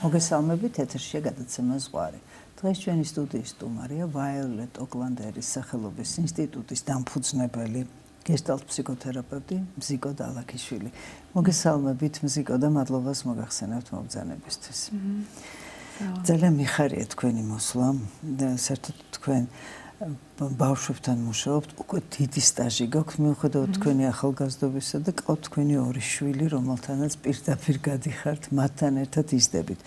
მოგესალმებით, ეთერშია გადაცემა ზღვარი. დღეს ჩვენი სტუდიის სტუმარია ვაიოლეტ ოკლანდერის სახელობის ინსტიტუტის დამფუძნებელი გეშტალტ ფსიქოთერაპევტი მზიკო დალაქიშვილი. მოგესალმებით მზიკო და მადლობას მოგახსენებთ მობრძანებისთვის. ძალიან მიხარია თქვენი მოსვლა და საერთოდ თქვენ ბავშვებთან მუშაობთ, უკვე დიდი სტაჟი გაქვთ, მიუხედავად თქვენი ახალგაზრდობისა და ყავთ თქვენი ორი შვილი, რომელთანაც პირდაპირ გადიხართ, მათთან ერთად იზრდებით.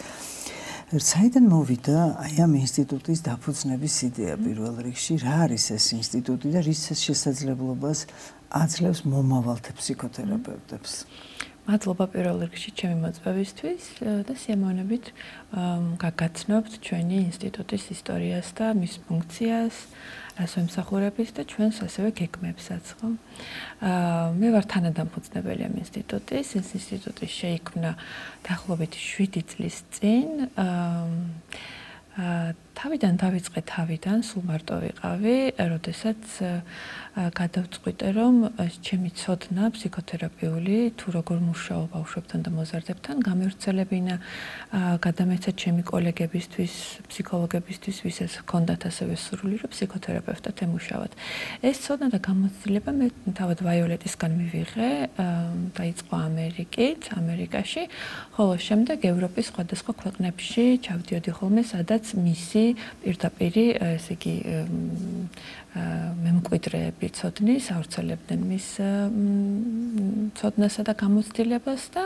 საიდან მოვიდა აი ამ ინსტიტუტის დაფუძნების იდეა პირველ რიგში, რა არის ეს ინსტიტუტი და რის შესაძლებლობას აძლევს მომავალ ფსიქოთერაპევტებს? მადლობა პირველ რიგში ჩემი მოწვევისთვის და სიამოვნებით გაგაცნობთ ჩვენი ინსტიტუტის ისტორიას და მის ფუნქციას, რას ემსახურებს და ჩვენს ასევე გეგმებსაც, ხო? მე ვარ თანადამფუძნებელი ამ ინსტიტუტის. ეს ინსტიტუტი შეიქმნა დაახლოებით 7 წლის წინ. თავიდან სულ მარტო ვიყავი, როდესაც გადავწყვიტე, რომ ჩემი ცოდნა ფსიქოთერაპიული თუ როგორ მუშაობ ბავშვებთან და მოზარდებთან გამევრცელებინა, გადამეცა ჩემი კოლეგებისთვის, ფსიქოლოგებისთვის, ვისაც ჰქონდათ ასევე სურვილი, რომ ფსიქოთერაპევტად ემუშავათ. ეს ცოდნა და გამოცდილება მე თავად ვაიოლეტისგან მივიღე, დაიწყო ამერიკაში, ხოლო შემდეგ ევროპის სხვადასხვა ქვეყნებში ჩავდიოდი ხოლმე, სადაც მისი პირდაპირი, ესე იგი, მემკვიდრეები ცოდნის, ავრცელებდნენ მის ცოდნასა და გამოცდილებას და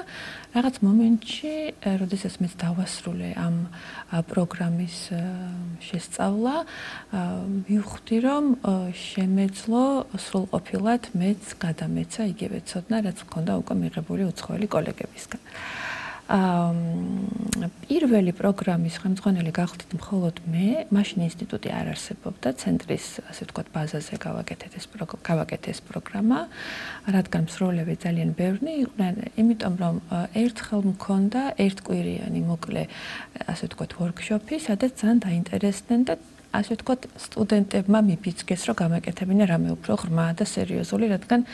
რაღაც მომენტში, როდესაც მეც დავასრულე ამ პროგრამის შესწავლა, მივხვდი, რომ შემეძლო სრულყოფილად მეც გადამეცა იგივე ცოდნა, რაც მქონდა უკვე მიღებული უცხოელი კოლეგებისგან. პირველი პროგრამის ხელმძღვანელი გახდით მხოლოდ მე, მაშინ ინსტიტუტი არ არსებობდა, ცენტრის, ასე ვთქვათ, ბაზაზე გავაკეთე ეს პროგრამა, რადგან მსროლელი ძალიან ბევრი იყვნენ, იმიტომ რომ ერთხელ მქონდა ერთკვირიანი მოკლე, ასე ვთქვათ, ვორქშოპი, სადაც ძალიან დაინტერესდნენ და ასე ვთქვათ, სტუდენტებმა მიფიცგეს, რომ გამეკეთებინა რამე უფრო ღრმა და სერიოზული, რადგან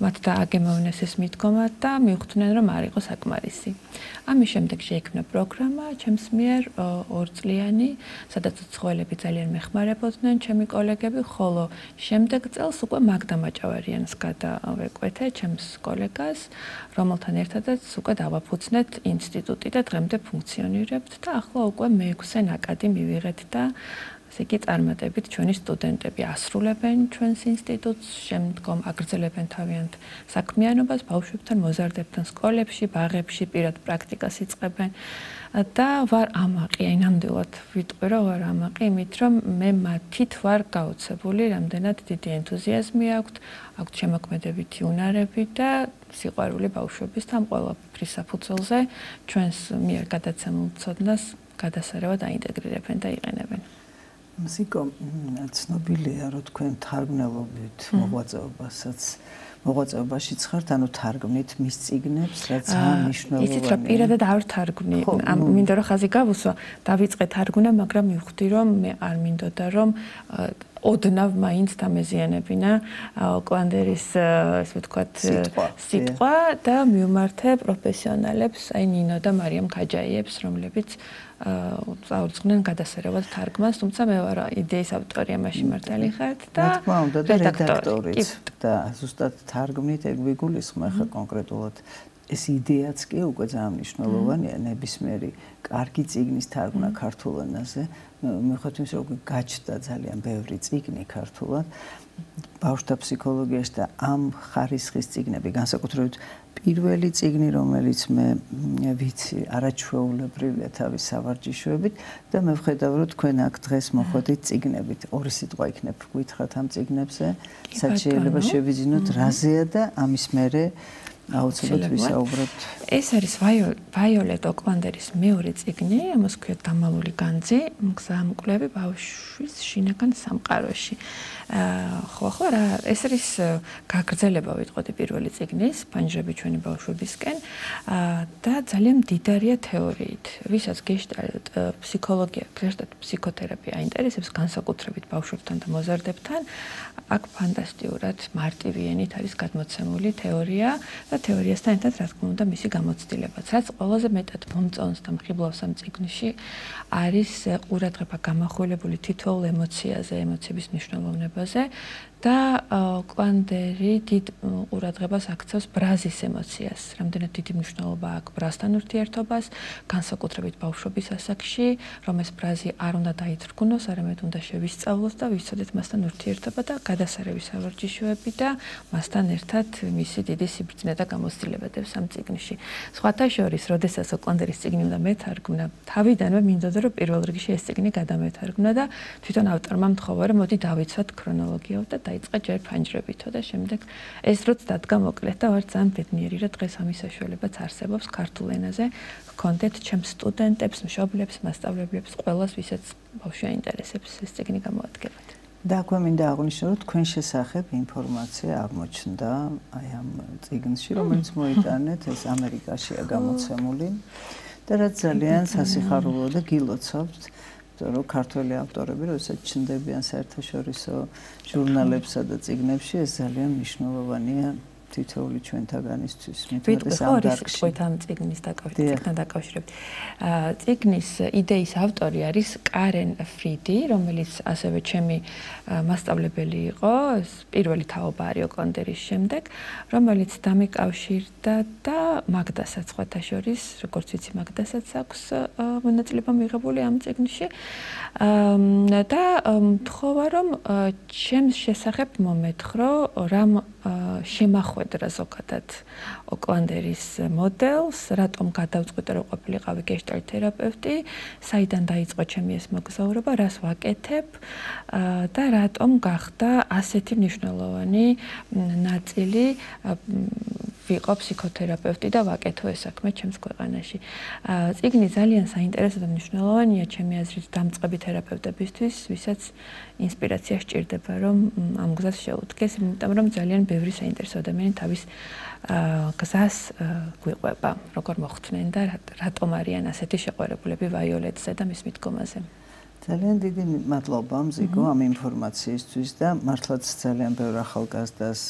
მათ დააგემოვნეს ეს მიდგომა და მივხვდნენ, რომ არ იყო საკმარისი. ამის შემდეგ შეიქმნა პროგრამა ჩემს მიერ 2 წლიანი, სადაც უცხოელები ძალიან მეხმარებოდნენ ჩემი კოლეგები, ხოლო შემდეგ წელს უკვე მაგდა მაჭავარიანს გადავეკვეთე ჩემს კოლეგას, რომელთან ერთადაც უკვე დავაფუძნეთ ინსტიტუტი და დღემდე ფუნქციონირებთ და ახლა უკვე მე-6 ნაკადი მივიღეთ და ასე იგი წარმატებით ჩვენი სტუდენტები ასრულებენ ჩვენს ინსტიტუტს, შემდგომ აგრძელებენ თავიანთ საქმიანობას, ბავშვებთან, მოზარდებთან სკოლებში, ბაღებში, პირად პრაქტიკას იწყებენ და ვარ ამაყი, აი ნამდვილად ვიტყვი, რომ ვარ ამაყი, იმით რომ მე მათით ვარ გაოცებული, რამდენად დიდი ენთუზიაზმი აქვთ შემოქმედებითი უნარები და სიყვარული ბავშვების ამ ყველაფრის საფუძველზე ჩვენს მიერ გადაცემულ ცოდნას გადასარევად აინტეგრირებენ და იყენებენ. მზიკო, ცნობილია, რომ თქვენ თარგმნელობით მოღვაწეობაშიც ხართ, ანუ თარგმნით მის წიგნებს, რაც ძალიან მნიშვნელოვანია. იცით რა, პირადად არ ვთარგმნი, მინდა რომ ხაზი გავუსვა, დავიწყე თარგმნა, მაგრამ მივხვდი, რომ მე არ მინდოდა, რომ ოდნავ მაინც დამეზიანებინა ოკლანდერის, ესე ვთქვათ, სიტყვა და მივმართე პროფესიონალებს, აი ნინო და მარიამ ქაჯაიებს, რომლებიც წაუძღნენ გადასარევად თარგმანს, თუმცა მე ვარ იდეის ავტორი, ამაში მართალი ხართ და რა თქმა უნდა და რედაქტორიც და ზუსტად თარგმნით ეგ ვიგულისხმე ხა კონკრეტულად ეს იდეაც კი უკვე ძალიან მნიშვნელოვანია, ნებისმიერი კარგი წიგნის თარგმნა ქართულ ენაზე. მიუხედავად იმისა, რომ გაჩნდა ძალიან ბევრი წიგნი ქართულად, ბავშვთა ფსიქოლოგიაში და ამ ხარისხის წიგნები, განსაკუთრებით პირველი წიგნი, რომელიც მე ვიცი, არაჩვეულებრივია თავის სავარჯიშოებით და მე ვხედავ, რომ თქვენ აქ დღეს მოხვედით წიგნებით. ორი სიტყვა იქნებ გითხრათ ამ წიგნებზე, რაც შეიძლება შევიძინოთ რაზეა და ამის მერე აუცილებლად ვისაუბრებთ. ეს არის ვაიოლეტ ოკლანდერის მეორე წიგნი, ამას ქვია დამალული განძი, მგზამკვლევი ბავშვის შინაგან სამყაროში. ხო, რა, ეს არის გაგრძელება ვიტყოდი პირველი წიგნის, პანჯრები ჩვენი ბავშვებისკენ და ძალიან მდიდარია თეორიით. ვისაც გეშტალტ ფსიქოლოგია, გეშტალტ ფსიქოთერაპია აინტერესებს განსაკუთრებით ბავშვებთან და მოზარდებთან, აქ ფანტასტიურად მარტივი ენით არის გადმოცემული თეორია და თეორიასთან ერთად რა თქმა უნდა მისი გამოცდილებაც. რაც ყველაზე მეტად მომწონს და მხიბლავს ამ წიგნში არის ყურადღება გამახვილებული თითოეულ ემოციაზე, ემოციების მნიშვნელოვნებაზე და კვანდერი დიდ ყურადღებას აქცევს ბრაზის ემოციას. რამდენად დიდი მნიშვნელობა აქვს ბრაზთან ურთიერთობას, განსაკუთრებით ბავშვობის ასაკში, რომ ეს ბრაზი არ უნდა დაითრგუნოს, არამედ უნდა შევისწავლოს და ვიცოდეთ მასთან ურთიერთობა და გადასარევი სავარჯიშოები და მასთან ერთად მისი დიდი სიბრძნე და გამოცდილებადებს ამ წიგნში. სხვათა შორის, როდესაც კვანდერის წიგნი უნდა მეთარგმნა, თავიდანვე მინდოდა რომ პირველ რიგში ეს წიგნი გადამეთარგმნა და თვითონ ავტორმა მთხოვა რომ მოდი დავიცვათ ქრონოლოგიով და დაიწყა ჯერ ფანჯრებითო და შემდეგ ეს როც დადგა მოკლედ და ვარ ძალიან ბედნიერი რომ დღეს ამის საშუალებაც არსებობს ქართულ ენაზე გქონდეთ ჩემს სტუდენტებს, მშობლებს, მასწავლებლებს, ყველას ვისაც ბავშვი აინტერესებს ეს წიგნი გამოადგებათ. და აქვე მინდა აღვნიშნო რომ თქვენ შესახებ ინფორმაცია აღმოჩნდა აი ამ წიგნში რომელიც მოიტანეთ ეს ამერიკაშია გამოცემული და რაც ძალიან სასიხარულო და გილოცავთ რომ ქართველი ავტორები როდესაც ჩნდებიან საერთაშორისო ჟურნალებსა და წიგნებში ეს ძალიან მნიშვნელოვანია თითოეული ჩვენთაგანისთვის მეტყვი ხო არის თქვით ამ წიგნის დაკავშირებით. წიგნის იდეის ავტორი არის კარენ ფრიდი, რომელიც ასევე ჩემი მასწავლებელი იყო, პირველი თაობა არის კვანდერის შემდეგ, რომელიც დამიკავშირდა და მაგდასაც სხვათა შორის, როგორც ვიცი, მაგდასაც აქვს მონაწილეობა მიღებული ამ წიგნში. და მთხოვა რომ ჩემს შესახებ მომეთხოვრო რამ შემახვედრა ზოგადად კვანდერის მოდელს, რატომ გადავწყვიტე რომ ყოფილიყავი გეშტალტ თერაპევტი, საიდან დაიწყო ჩემი ეს მოგზაურობა, რას ვაკეთებ და რატომ გახდა ასეთი მნიშვნელოვანი ნაწილი ვიყო ფსიქოთერაპევტი და ვაკეთო ეს საქმე ჩემს ქვეყანაში. წიგნი ძალიან საინტერესო და მნიშვნელოვანია ჩემი აზრით დამწყები თერაპევტებისთვის, ვისაც ინსპირაცია სჭირდება რომ ამ გზას შეუდგეს, იმიტომ რომ ძალიან ბევრი საინტერესო ადამიანი თავის გზას გვიყვება, როგორ მოხვდნენ და რატომ არიან ასეთი შეყვარებულები ვაიოლეტზე და მის მიდგომაზე. ძალიან დიდი მადლობა მზიგო ამ ინფორმაციისთვის და მართლაც ძალიან ბევრ ახალგაზრდას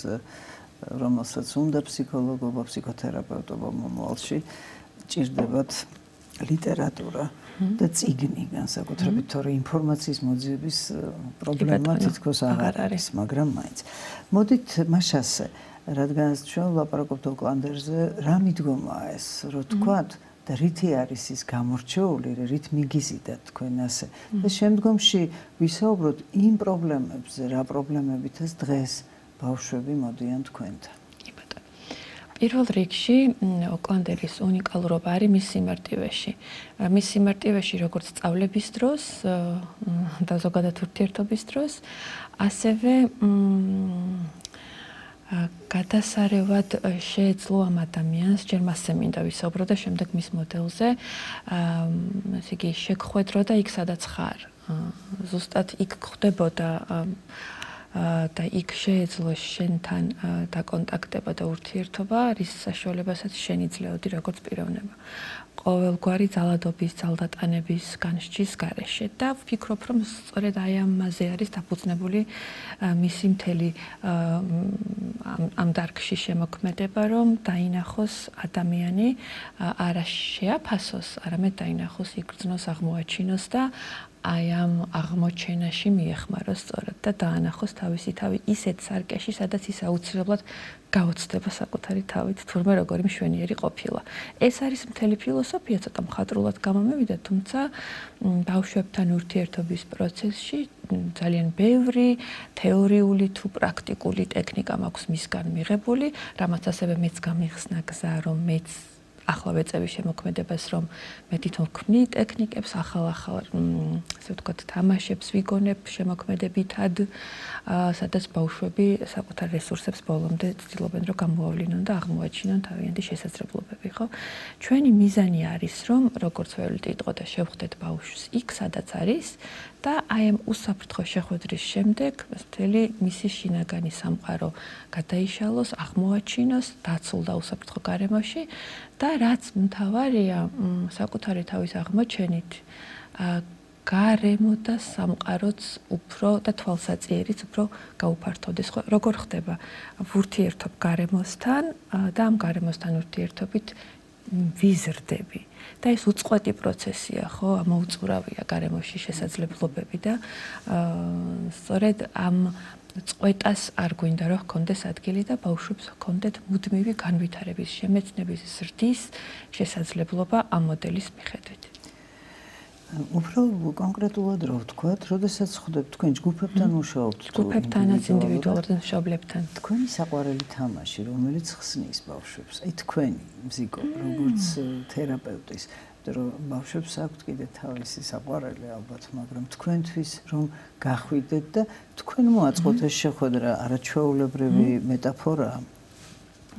რომელსაც უნდა ფსიქოლოგობა, ფსიქოთერაპევტობა მომავალში ჭირდებათ ლიტერატურა და წიგნი განსაკუთრებით თორე ინფორმაციის მოძიების პრობლემა თითქოს აღარ არის, მაგრამ მაინც. მოდით მაშასე, რადგანაც ჩვენ ვლაპარაკობთ კვანდერზე, რა მიდგომაა ეს, რო თქვათ და რითი არის ის გამორჩეული, რით მიგიზიდათ თქვენ ასე. და შემდგომში ვისაუბროთ იმ პრობლემებზე, რა პრობლემებითაც დღეს ბავშვები მოდიან თქვენთან. კი ბატონო. პირველ რიგში კვანდერის უნიკალურობა არის მის სიმარტივეში. მის სიმარტივეში როგორც სწავლების დროს და ზოგადად ურთიერთობის დროს, ასევე გადასარევად შეეძლო ამ ადამიანს, ჯერ მასზე მინდა ვისაუბრო და შემდეგ მის მოდელზე, ესე იგი შეგხვედრო და იქ სადაც ხარ. ზუსტად იქ ხვდებოდა და იქ შეეძლო შენთან დაკონტაქტება და ურთიერთობა, რის საშუალებასაც შენ იძლეოდი როგორც პიროვნება. ყოველგვარი ძალადობის, ძალდატანების განსჯის გარეშე და ვფიქრობ, რომ სწორედ აი ამაზე არის დაფუძნებული მისი მთელი ამ დარგში შემოქმედება, რომ დაინახოს ადამიანი არა შეაფასოს, არამედ დაინახოს, იგრძნოს, აღმოაჩინოს და აი ამ აღმოჩენაში მიეხმაროს სწორად და დაანახოს თავისი თავი ისეთ სარკეში, სადაც ის აუცილებლად გაოცდება საკუთარი თავით, თურმე როგორი მშვენიერი ყოფილა. ეს არის მთელი ფილოსოფია, ცოტა მხატვრულად გამომივიდა, თუმცა ბავშვებთან ურთიერთობის პროცესში ძალიან ბევრი თეორიული თუ პრაქტიკული ტექნიკა მაქვს მისგან მიღებული, რამაც ასევე მეც გამიხსნა გზა, რომ მეც ახლა ვეწევი შემოქმედებას, რომ მე თვითონ ვქმნი ტექნიკებს, ახალ-ახალ, ასე ვთქვათ, თამაშებს ვიგონებ შემოქმედებითად, სადაც ბავშვები საკუთარ რესურსებს ბოლომდე ცდილობენ, რომ გამოავლინონ და აღმოაჩინონ თავიანთი შესაძლებლობები, ხო? ჩვენი მიზანი არის, რომ როგორც ველით იყო და შევხვდეთ ბავშვს იქ, სადაც არის და აი ამ უსაფრთხო შეხვედრის შემდეგ მთელი მისი შინაგანი სამყარო გადაიშალოს, აღმოაჩინოს, დაცულ და უსაფრთხო გარემოში და რაც მთავარია, საკუთარი თავის აღმოჩენით გარემო და სამყაროც უფრო და თვალსაჩინოც უფრო გაუფართოვდეს. ხო, როგორ ხდება ურთიერთობ გარემოსთან და ამ გარემოსთან ურთიერთობით ვიზრდები. და ეს უწყვეტი პროცესია, ხო, ამოუწურავია გარემოში შესაძლებლობები და სწორედ ამ წყვეტას არ გვინდა რომ ჰქონდეს ადგილი და ბავშვებს ჰქონდეთ მუდმივი განვითარების, შემეცნების ზრდის შესაძლებლობა ამ მოდელის მიხედვით. უფრო კონკრეტულად რა ვთქვათ, როდესაც ხვდებთ თქვენ ჯგუფებთან მუშაობთ, ჯგუფებთანაც ინდივიდუალურ მშობლებთან. თქვენი საყვარელი თამაში, რომელიც ხსნის ბავშვებს, აი თქვენი მზიკო, როგორც თერაპევტის, რომ ბავშვებს აქვთ კიდე თავისი საყვარელი ალბათ, მაგრამ თქვენთვის რომ გახვიდეთ და თქვენ მოაწყოთ ეს შეხვედრა არაჩვეულებრივი მეტაფორაა.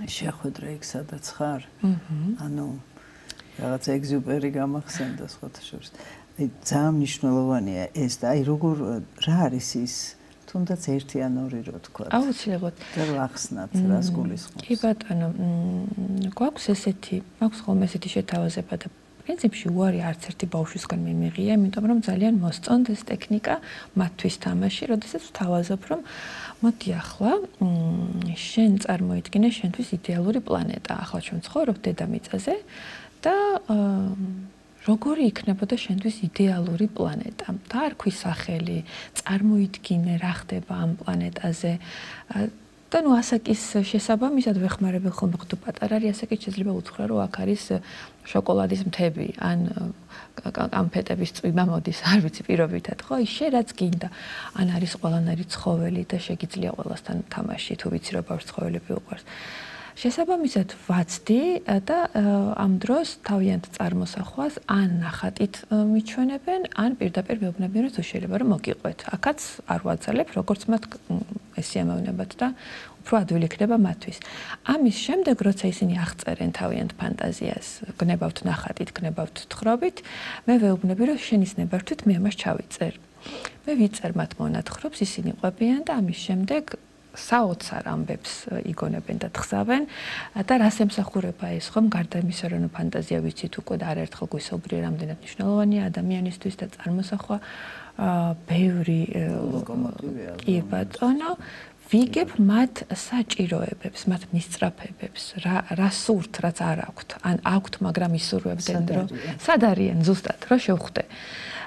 შეხვედრა იქ სადაც ხარ. ანუ რაღაც ეგზიუპერი გამახსენდა სხვათა შორის. აი ძალიან მნიშვნელოვანია ეს და აი როგორ რა არის ის თუნდაც ერთი ან ორი რო თქვა. აუცილებლად. და ახსნათ რას გულისხმობს. კი ბატონო, გვაქვს ესეთი, მაქვს ხოლმე ესეთი შეთავაზება და პრინციპში უარი არც ერთი ბავშვისგან მიმიღია, იმიტომ რომ ძალიან მოსწონთ ეს ტექნიკა მათთვის თამაში, როდესაც ვთავაზობ, რომ მოდი ახლა შენ წარმოიდგინე შენთვის იდეალური პლანეტა. ახლა ჩვენ ვცხოვრობ დედამიწაზე და როგორი იქნებოდა შენთვის იდეალური პლანეტა? დაარქვი სახელი, წარმოიდგინე რა ხდება ამ პლანეტაზე. და ნუ ასაკის შესაბამისად ვეხმარებელ ხოლმე თუ პატარა არის, ასაკით შეიძლება უთხრა, რომ აქ არის შოკოლადის მთები, ან კამფეტების წვიმა მოდის, არ ვიცი პირობითად, ხო? ის შე რაც გინდა. ან არის ყველანაირი ცხოველი და შეგიძლია ყველასთან თამაში, თუ ვიცი რომ ბავშვს ცხოველები უყვარს. შესაბამისად ვაცდი და ამ დროს თავიანთ წარმოსახვას ან ნახატით მიჩვენებენ, ან პირდაპირ მეუბნებიან, რომ თუ შეიძლება რომ მოგიყვეთ. აქაც არ ვაძალებ, როგორც მათ ესიამოვნებათ და უფრო ადვილი იქნება მათთვის. ამის შემდეგ, როცა ისინი აღწერენ თავიანთ ფანტაზიას, გნებავთ ნახატით, გნებავთ თხრობით, მე ვეუბნები, რომ შენის ნებართვით მე ამას ჩავიწერ. მე ვიწერ მათ მონათხრობს, ისინი ყვებიან და ამის შემდეგ საოცარ ამბებს იგონებენ და თხზავენ და რას ემსახურება ეს ხომ გარდა იმისა რომ ფანტაზია ვიცით უკვე და არაერთხელ გვისაუბრია რამდენად მნიშვნელოვანია ადამიანისთვის და წარმოსახვა ბევრი კი ბატონო ვიგებ მათ საჭიროებებს, მათ მისწრაფებებს, რა სურთ, რაც არ აქვთ, ან აქვთ, მაგრამ ისურვებდნენ რომ სად არიან ზუსტად, რა შევხვდე.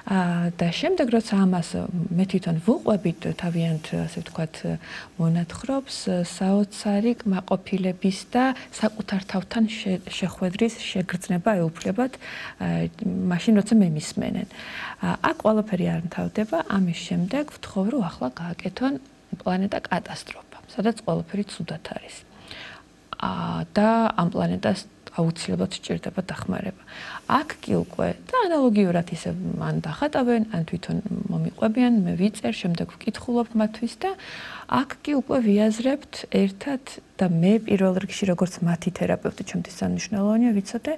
და შემდეგ როცა ამას მე თვითონ ვუყვებით თავიანთ ასე ვთქვათ მონათხრობს საოცარი კმაყოფილების და საკუთარ თავთან შეხვედრის შეგრძნება ეუფლებათ მაშინ როცა მე მისმენენ. აქ ყველაფერი არ მთავრდება, ამის შემდეგ ვთხოვ რომ ახლა გააკეთონ პლანეტა კატასტროფა, სადაც ყველაფერი ცუდად არის. და ამ პლანეტას აუცილებლად სჭირდება დახმარება. აქ კი უკვე და ანალოგიურად ისე მან დახატავენ, ან თვითონ მომიყვებიან, მე ვიწერ, შემდეგ ვკითხულობ მათთვის და აქ კი უკვე ვიაზრებთ ერთად და მე პირველ რიგში როგორც მათი თერაპევტი, ჩემთვის მნიშვნელოვანია ვიცოდე,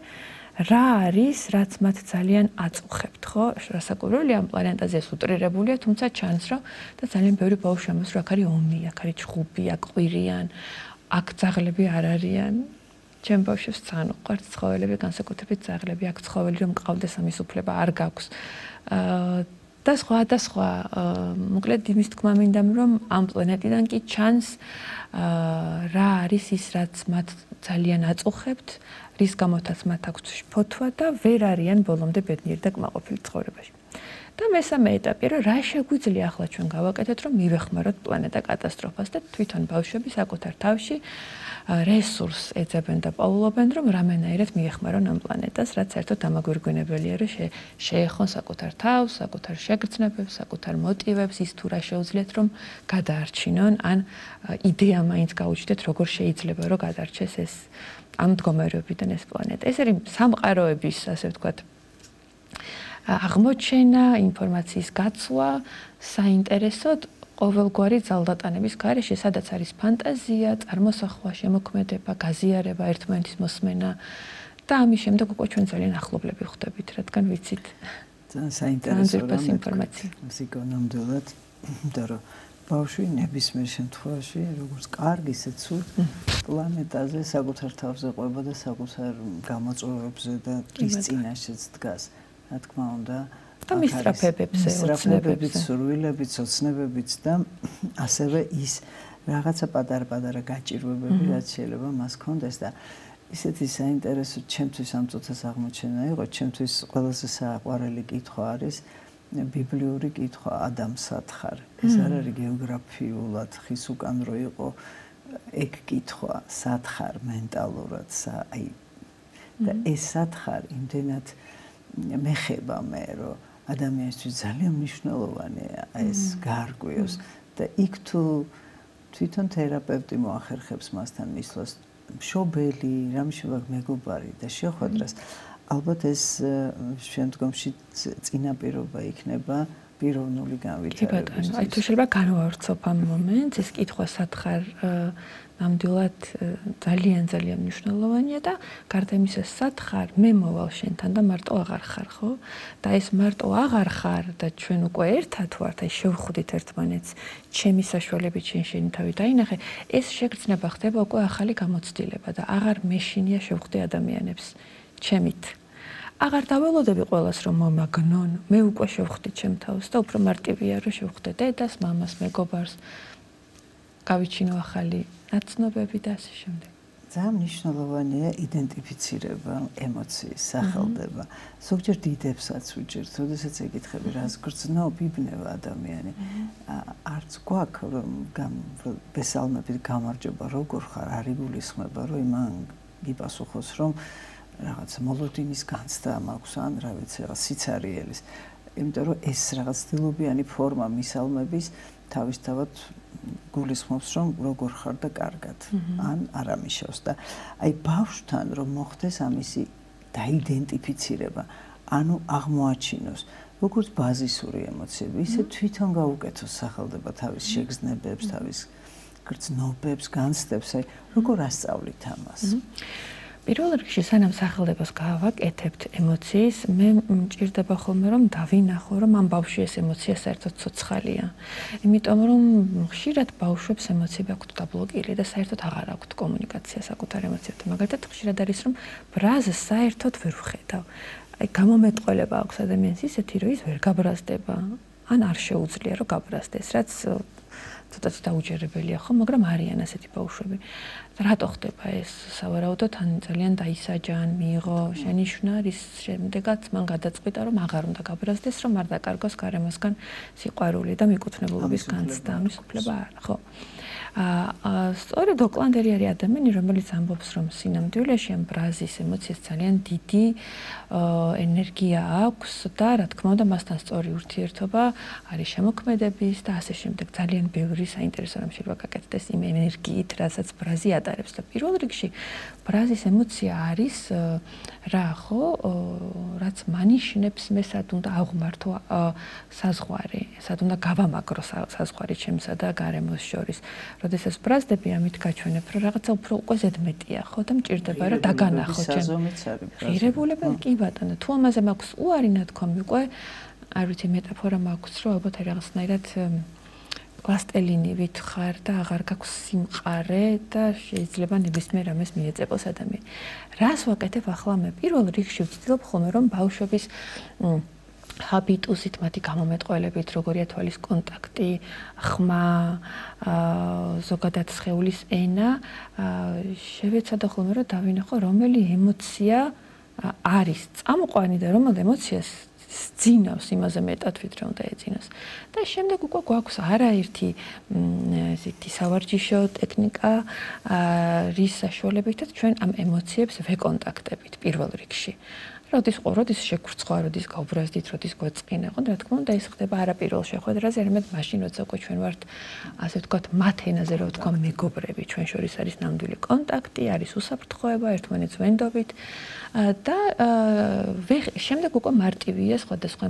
რა არის, რაც მათ ძალიან აწუხებთ, ხო? რასაკვირველია ამ პლანეტაზე უტრირებულია, თუმცა ჩანს, რომ და ძალიან ბევრი ბავშვი ამას რომ აქ არის ომი, აქ არის ჩხუბი, აქ ყვირიან, აქ ძაღლები არ არიან. ჩემ ბავშვებს ძალიან უყვართ ცხოველები, განსაკუთრებით ძაღლები, აქ ცხოველი რომ მყავდეს ამის უფლება არ გაქვს. და სხვა, მოკლედ იმის თქმა მინდა რომ ამ პლანეტიდან კი ჩანს რა არის ის, რაც მათ ძალიან აწუხებთ, რის გამოთაც მათ აქვს ფოთვა და ვერ არიან ბოლომდე ბედნიერი და კმაყოფილი ცხოვრებაში. და მესამე ეტაპი რა შეგვიძლია ახლა ჩვენ გავაკეთოთ რომ მივეხმაროთ პლანეტა კატასტროფას და თვითონ ბავშვები საკუთარ თავში რესურს ეძებენ და პაულობენ რომ რამენაირად მიეხმარონ ამ პლანეტას, რაც საერთოდ დამაგვირგვინებელია რომ შეეხონ საკუთარ თავს, საკუთარ შეგრძნებებს, საკუთარ მოტივებს, ის თუ რა შეუძლიათ რომ გადაარჩინონ, ან იდეა მაინც გაუჩნდეთ როგორ შეიძლება რომ გადარჩეს ეს ამ მდგომარეობიდან ეს პლანეტა. ეს არის სამყაროების, ასე ვთქვათ, აღმოჩენა, ინფორმაციის გაცვლა, საინტერესოდ ყოველგვარი ძალდატანების გარეშე, სადაც არის ფანტაზია, წარმოსახვა, შემოქმედება, გაზიარება, ერთმანეთის მოსმენა და ამის შემდეგ უკვე ჩვენ ძალიან ახლობლები ვხდებით, რადგან ვიცით. ძალიან საინტერესო ინფორმაცია. მუსიკა ნამდვილად და რომ ბავშვი ნებისმიერ შემთხვევაში, როგორც კარგი, ისე ცუდ პლანეტაზე საკუთარ თავზე ყვება და საკუთარ გამოწვევებზე და ის წინაშეც დგას. რა თქმა უნდა, და მისწრაფებებიც, სურვილებიც, ოცნებებიც და ასევე ის რაღაცა პატარ-პატარა გაჭირვებები, რაც შეიძლება მას ჰქონდეს და ისეთი საინტერესო ჩემთვის ამ წუთას აღმოჩენა იყო, ჩემთვის ყველაზე საყვარელი კითხვა არის ბიბლიური კითხვა ადამ სათხარ. ეს არ არის გეოგრაფიულად ხის უკან რო იყო ეგ კითხვა სათხარ მენტალურად, აი და ეს სათხარი იმდენად მეხება მე რომ ადამიანისთვის ძალიან მნიშვნელოვანია ეს გარკვევს და იქ თუ თვითონ თერაპევტი მოახერხებს მასთან მისვლას მშობელი, რამშევარ მეგობარი და შეხვედრას ალბათ ეს შემდგომში წინაპირობა იქნება პიროვნული განვითარებისთვის. აი თუ შეიძლება განვავრცობ ამ მომენტს, ეს კითხვა სათხარ ნამდვილად ძალიან მნიშვნელოვანია და გარდა იმისა სათხარ მე მოვალ შენთან და მარტო აღარ ხარ, ხო? და ეს მარტო აღარ ხარ და ჩვენ უკვე ერთად ვართ, აი შევხვდით ერთმანეთს, ჩემი საშუალებით შენი თავი დაინახე, ეს შეგრძნება ხდება უკვე ახალი გამოცდილება და აღარ მეშინია შევხვდე ადამიანებს ჩემით. აღარ დაველოდები ყველას რომ მომაგნონ, მე უკვე შევხვდი ჩემ თავს და უფრო მარტივია რომ შევხვდე დედას, მამას, მეგობარს, გავიჩინო ახალი ნაცნობები და ასე შემდეგ. ძალიან მნიშვნელოვანია იდენტიფიცირება ემოციის, სახელდება. ზოგჯერ დიდებსაც ვიჭერთ, როდესაც ეკითხები, რას გრძნობს იბნევა ადამიანი. არც გვაქვს რომ ბესალმებით გამარჯობა, როგორ ხარ, არ იგულისხმება, რომ იმან გიპასუხოს, რომ რაღაც მოლოდინის განცდა მაქვს, ან რა ვიცი, რაღაც სიცარიელის. იმიტომ რომ ეს რაღაც დილობიანი ფორმა მისალმების თავისთავად გულისხმობს, რომ როგორ ხარ და კარგად, ან არამიშავს და აი ბავშვთან რომ მოხდეს ამისი დაიდენტიფიცირება, ანუ აღმოაჩინოს, როგორც ბაზისური ემოციები, ისე თვითონ გაუკეთოს სახელდება თავის შეგრძნებებს, თავის გრძნობებს, განცდებს, აი როგორ ასწავლით ამას? პირველ რიგში სანამ სახელდებას გავაკეთებთ ემოციის, მე მჭირდება ხოლმე რომ დავინახო, რომ ამ ბავშვი ეს ემოცია საერთოდ ცოცხალია. იმიტომ რომ ხშირად ბავშვებს ემოციები აქვთ დაბლოკილი და საერთოდ აღარ აქვთ კომუნიკაცია საკუთარ ემოციებთან. მაგალითად ხშირად არის რომ ბრაზს საერთოდ ვერ ვხედავ. აი გამომეტყველება აქვს ადამიანს ისეთი, რომ ის ვერ გაბრაზდება, ან არ შეუძლია რომ გაბრაზდეს, რაც ცოტათი დაუჯერებელია ხო, მაგრამ არიან ასეთი ბავშვები. რატო ხდება ეს? სავარაუდოდ ან ძალიან დაისაჯან, მიიღო შენიშვნა, რის შემდეგაც მან გადაწყვიტა, რომ აღარ უნდა გაბრაზდეს, რომ არ დაკარგოს გარემოსგან სიყვარული და მიკუთვნებულობის განცდა, ამის უფლება არა, ხო? სწორედ ოკლანდერი არის ადამიანი, რომელიც ამბობს, რომ სინამდვილეში ამ ბრაზის ემოციას ძალიან დიდი ენერგია აქვს და რა თქმა უნდა მასთან სწორი ურთიერთობა არის შემოქმედების და ასე შემდეგ ძალიან ბევრი საინტერესო რამ შეიძლება გაკეთდეს იმ ენერგიით, რასაც ბრაზი ატარებს და პირველ რიგში ბრაზის ემოცია არის რა ხო, რაც მანიშნებს მე სად უნდა აღვმართო საზღვარი, სად უნდა გავამაგრო საზღვარი ჩემსა და გარემოს შორის. როდესაც ბრაზდები ამით გაჩვენებ, რომ რაღაცა უფრო უკვე ზედმეტია, ხო და მჭირდება რომ დაგანახო ჩემ. ღირებულება კი ბატონო, თუ ამაზე მაქვს უარი ნათქვამი უკვე, არ ვიცი მეტაფორა მაქვს, რომ ალბათ რაღაცნაირად პლასტელინივით ხარ და აღარ გაქვს სიმყარე და შეიძლება ნებისმიერ რამეს მიეწებოს ადამიანი. რას ვაკეთებ ახლა მე? პირველ რიგში ვცდილობ ხოლმე რომ ბავშვების ჰაბიტუსით, მათი გამომეტყველებით, როგორია თვალის კონტაქტი, ხმა, ზოგადად სხეულის ენა, შევეცადო ხოლმე რომ დავინახო, რომელი ემოცია არის წამყვანი და რომელ ემოციას ძინავს იმაზე მეტად ვიდრე უნდა ეძინოს. და შემდეგ უკვე გვაქვს არაერთი ესეთი სავარჯიშო ტექნიკა, რის საშუალებითაც ჩვენ ამ ემოციებს ვეკონტაქტებით პირველ რიგში. როდის შეგვრცხვა, როდის გავბრაზდით, როდის გვეწყინა, ხო, რა თქმა უნდა, ეს ხდება არა პირველ შეხვედრაზე, არამედ მაშინ, როცა უკვე ჩვენ ვართ, ასე ვთქვათ, მათ ენაზე, რა ვთქვა, მეგობრები, ჩვენ შორის არის ნამდვილი კონტაქტი, არის უსაფრთხოება, ერთმანეთს ვენდობით და შემდეგ უკვე მარტივია სხვადასხვა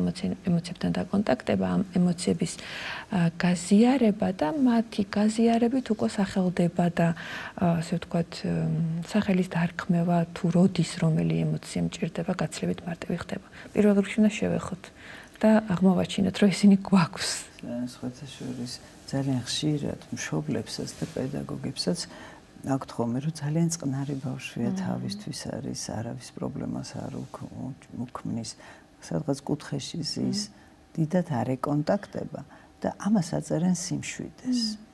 ემოციებთან დაკონტაქტება, ამ ემოციების გაზიარება და მათი გაზიარებით უკვე სახელდება და ასე ვთქვათ, სახელის დარქმევა თუ როდის რომელი ემოცია მჭირდება გაცილებით მარტივი ხდება. პირველ რიგში უნდა შევეხოთ და აღმოვაჩინოთ, რომ ისინი გვაქვს. სხვათა შორის ძალიან ხშირად მშობლებსაც და პედაგოგებსაც აქვთ ხოლმე, რომ ძალიან წყნარი ბავშვია, თავისთვის არის, არავის პრობლემას არ უქმნის, სადღაც კუთხეში ზის, დიდად არ ეკონტაქტება და ამას აწერენ სიმშვიდეს.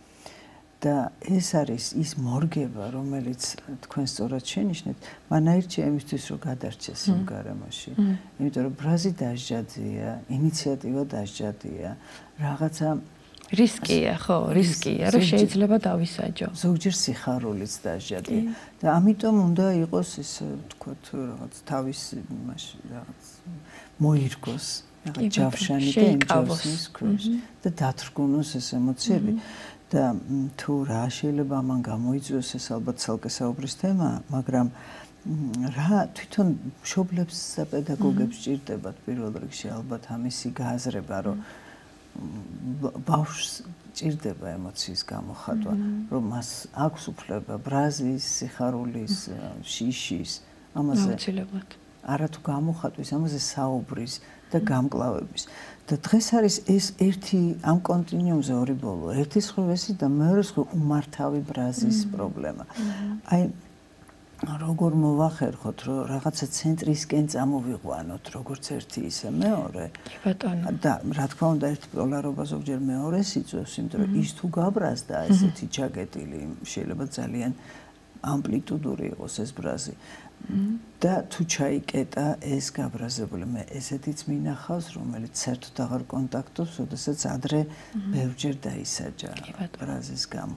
და ეს არის ის მორგება, რომელიც თქვენ სწორად შენიშნეთ, მან აირჩია იმისთვის, რომ გადარჩეს იმ გარემოში. იმიტომ რომ ბრაზი დასჯადია, ინიციატივა დასჯადია, რაღაცა რისკია, ხო, რისკია, რომ შეიძლება დავისაჯო. ზოგჯერ სიხარულიც დასჯადია. და ამიტომ უნდა იყოს ის, ვთქვათ, რაღაც თავის იმაში რაღაც მოირგოს, რაღაც ჯავშანი და იმ ჯავშნის ქვეშ და დათრგუნოს ეს ემოციები. და თუ რა შეიძლება ამან გამოიწვიოს, ეს ალბათ ცალკე საუბრის თემაა, მაგრამ რა თვითონ მშობლებს და პედაგოგებს სჭირდებათ პირველ რიგში ალბათ ამისი გააზრება, რომ ბავშვს ჭირდება ემოციის გამოხატვა, რომ მას აქვს უფლება ბრაზის, სიხარულის, შიშის, ამაზე არათუ გამოხატვის, ამაზე საუბრის და გამკლავების. და დღეს არის ეს ერთი ამ კონტინიუმზე ორი ბოლო, ერთი სხვივესი და მეორე სხვა უმართავი ბრაზის პრობლემა. აი როგორ მოვახერხოთ, რომ რაღაცა ცენტრისკენ წამოვიყვანოთ, როგორც ერთი ისე მეორე. კი ბატონო. და რა თქმა უნდა, ერთი პოლარობა ზოგჯერ მეორეს იწვევს, იმიტომ რომ ის თუ გაბრაზდა ესეთი ჯაგეტილი, შეიძლება ძალიან ამპლიტუდური იყოს ეს ბრაზი. და თუ ჩაიკეტა ეს გაბრაზებული, მე ესეთიც მინახავს, რომელიც საერთოდ აღარ კონტაქტობს, როდესაც ადრე ბევრჯერ დაისაჯა ბრაზის გამო.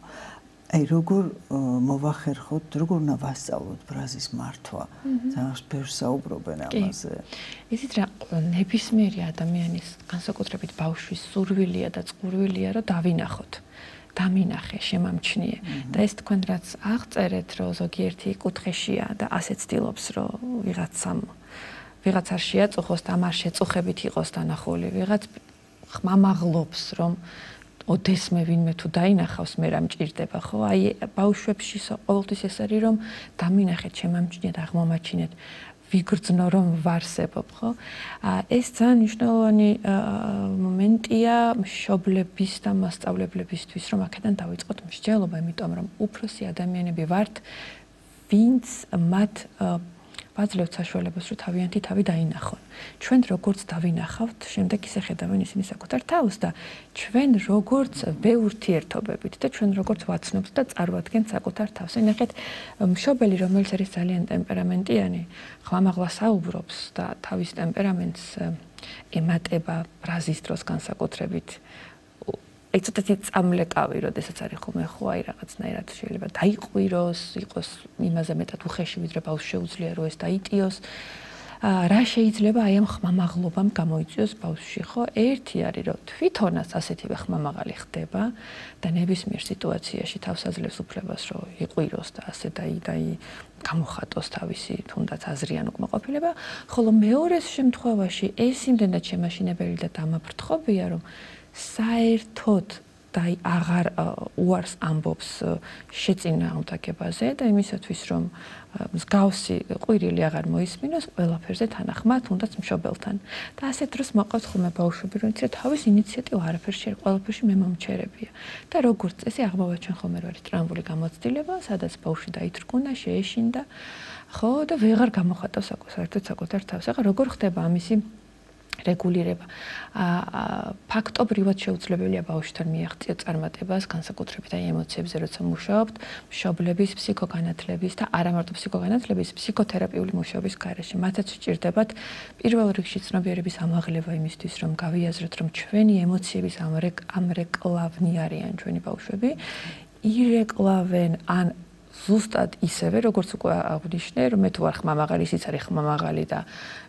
აი როგორ მოვახერხოთ, როგორ უნდა ვასწავლოთ ბრაზის მართვა? ძალიან ბევრს საუბრობენ ამაზე. იცით რა, ნებისმიერი ადამიანის, განსაკუთრებით ბავშვის სურვილია და წყურვილია, რომ დავინახოთ. დამინახე, შემამჩნიე. და ეს თქვენ რაც აღწერეთ, რომ ზოგიერთი კუთხეშია და ასე ცდილობს, რომ ვიღაც არ შეაწუხოს და ამ არ შეწუხებით იყოს დანახული, ვიღაც ხმამაღლობს, რომ ოდესმე ვინმე თუ დაინახავს, მე რა მჭირდება, ხო? აი ბავშვებში ყოველთვის ეს არის, რომ დამინახეთ, შემამჩნიეთ, აღმომაჩინეთ. ვიგრძნო რომ ვარსებობ, ხო? ეს ძალიან მნიშვნელოვანი მომენტია მშობლების და მასწავლებლებისთვის, რომ აქედან დავიწყოთ მსჯელობა, იმიტომ რომ უფროსი ადამიანები ვართ, ვინც მათ ვაძლევთ საშუალებას, რომ თავიანთი თავი დაინახონ. ჩვენ როგორც დავინახავთ, შემდეგ ისე ხედავენ ისინი საკუთარ თავს და ჩვენ როგორც ვეურთიერთობებით და ჩვენ როგორც ვაცნობთ და წარვადგენთ საკუთარ თავს. ნახეთ, მშობელი, რომელიც არის ძალიან ტემპერამენტიანი, ხმამაღლა საუბრობს და თავის ტემპერამენტს ემატება ბრაზის დროს განსაკუთრებით. აი ცოტათი წამლეკავი, როდესაც არის ხოლმე ხო აი რაღაცნაირად შეიძლება დაიყვიროს, იყოს იმაზე მეტად უხეში, ვიდრე ბავშვს შეუძლია რომ ეს დაიტიოს. რა შეიძლება აი ამ ხმამაღლობამ გამოიწვიოს ბავშვში, ხო? ერთი არის რომ თვითონაც ასეთივე ხმამაღალი ხდება და ნებისმიერ სიტუაციაში თავს აძლევს უფლებას რომ იყვიროს და ასე დაი გამოხატოს თავისი თუნდაც აზრიან უკმაყოფილება, ხოლო მეორე შემთხვევაში ეს იმდენად შემაშინებელი და დამაფრთხობია, რომ საერთოდ და აღარ უარს ამბობს შეწინააღმდეგებაზე და იმისათვის რომ მსგავსი ყვირილი აღარ მოისმინოს, ყველაფერზე თანახმად, თუნდაც მშობელთან. და ასეთ დროს მოყავთ ხოლმე ბავშვები, რომ იცით თავის ინიციატივა არაფერში, ყველაფერში მე მომჩერებია. და როგორც წესი აღმოვაჩენ ხოლმე რომ არის ტრამვული გამოცდილება, სადაც ბავშვი დაითრგუნა, შეეშინდა, ხო და ვეღარ გამოხატავს საერთოდ საკუთარ თავს. ახლა როგორ ხდება ამისი რეგულირება. ფაქტობრივად შეუძლებელია ბავშვთან მიაღწიოთ წარმატებას, განსაკუთრებით აი ემოციებზე, როცა მუშაობთ, მშობლების, ფსიქოგანათლების და არა მარტო ფსიქოგანათლების, ფსიქოთერაპიული მუშაობის გარეშე. მათაც სჭირდებათ პირველ რიგში ცნობიერების ამაღლება იმისთვის, რომ გავიაზროთ, რომ ჩვენი ემოციების ამრეკლავნი არიან ჩვენი ბავშვები, ირეკლავენ ან ზუსტად ისევე, როგორც უკვე აღნიშნე, რომ მე თუ არ ხმამაღალი, ისიც არის ხმამაღალი და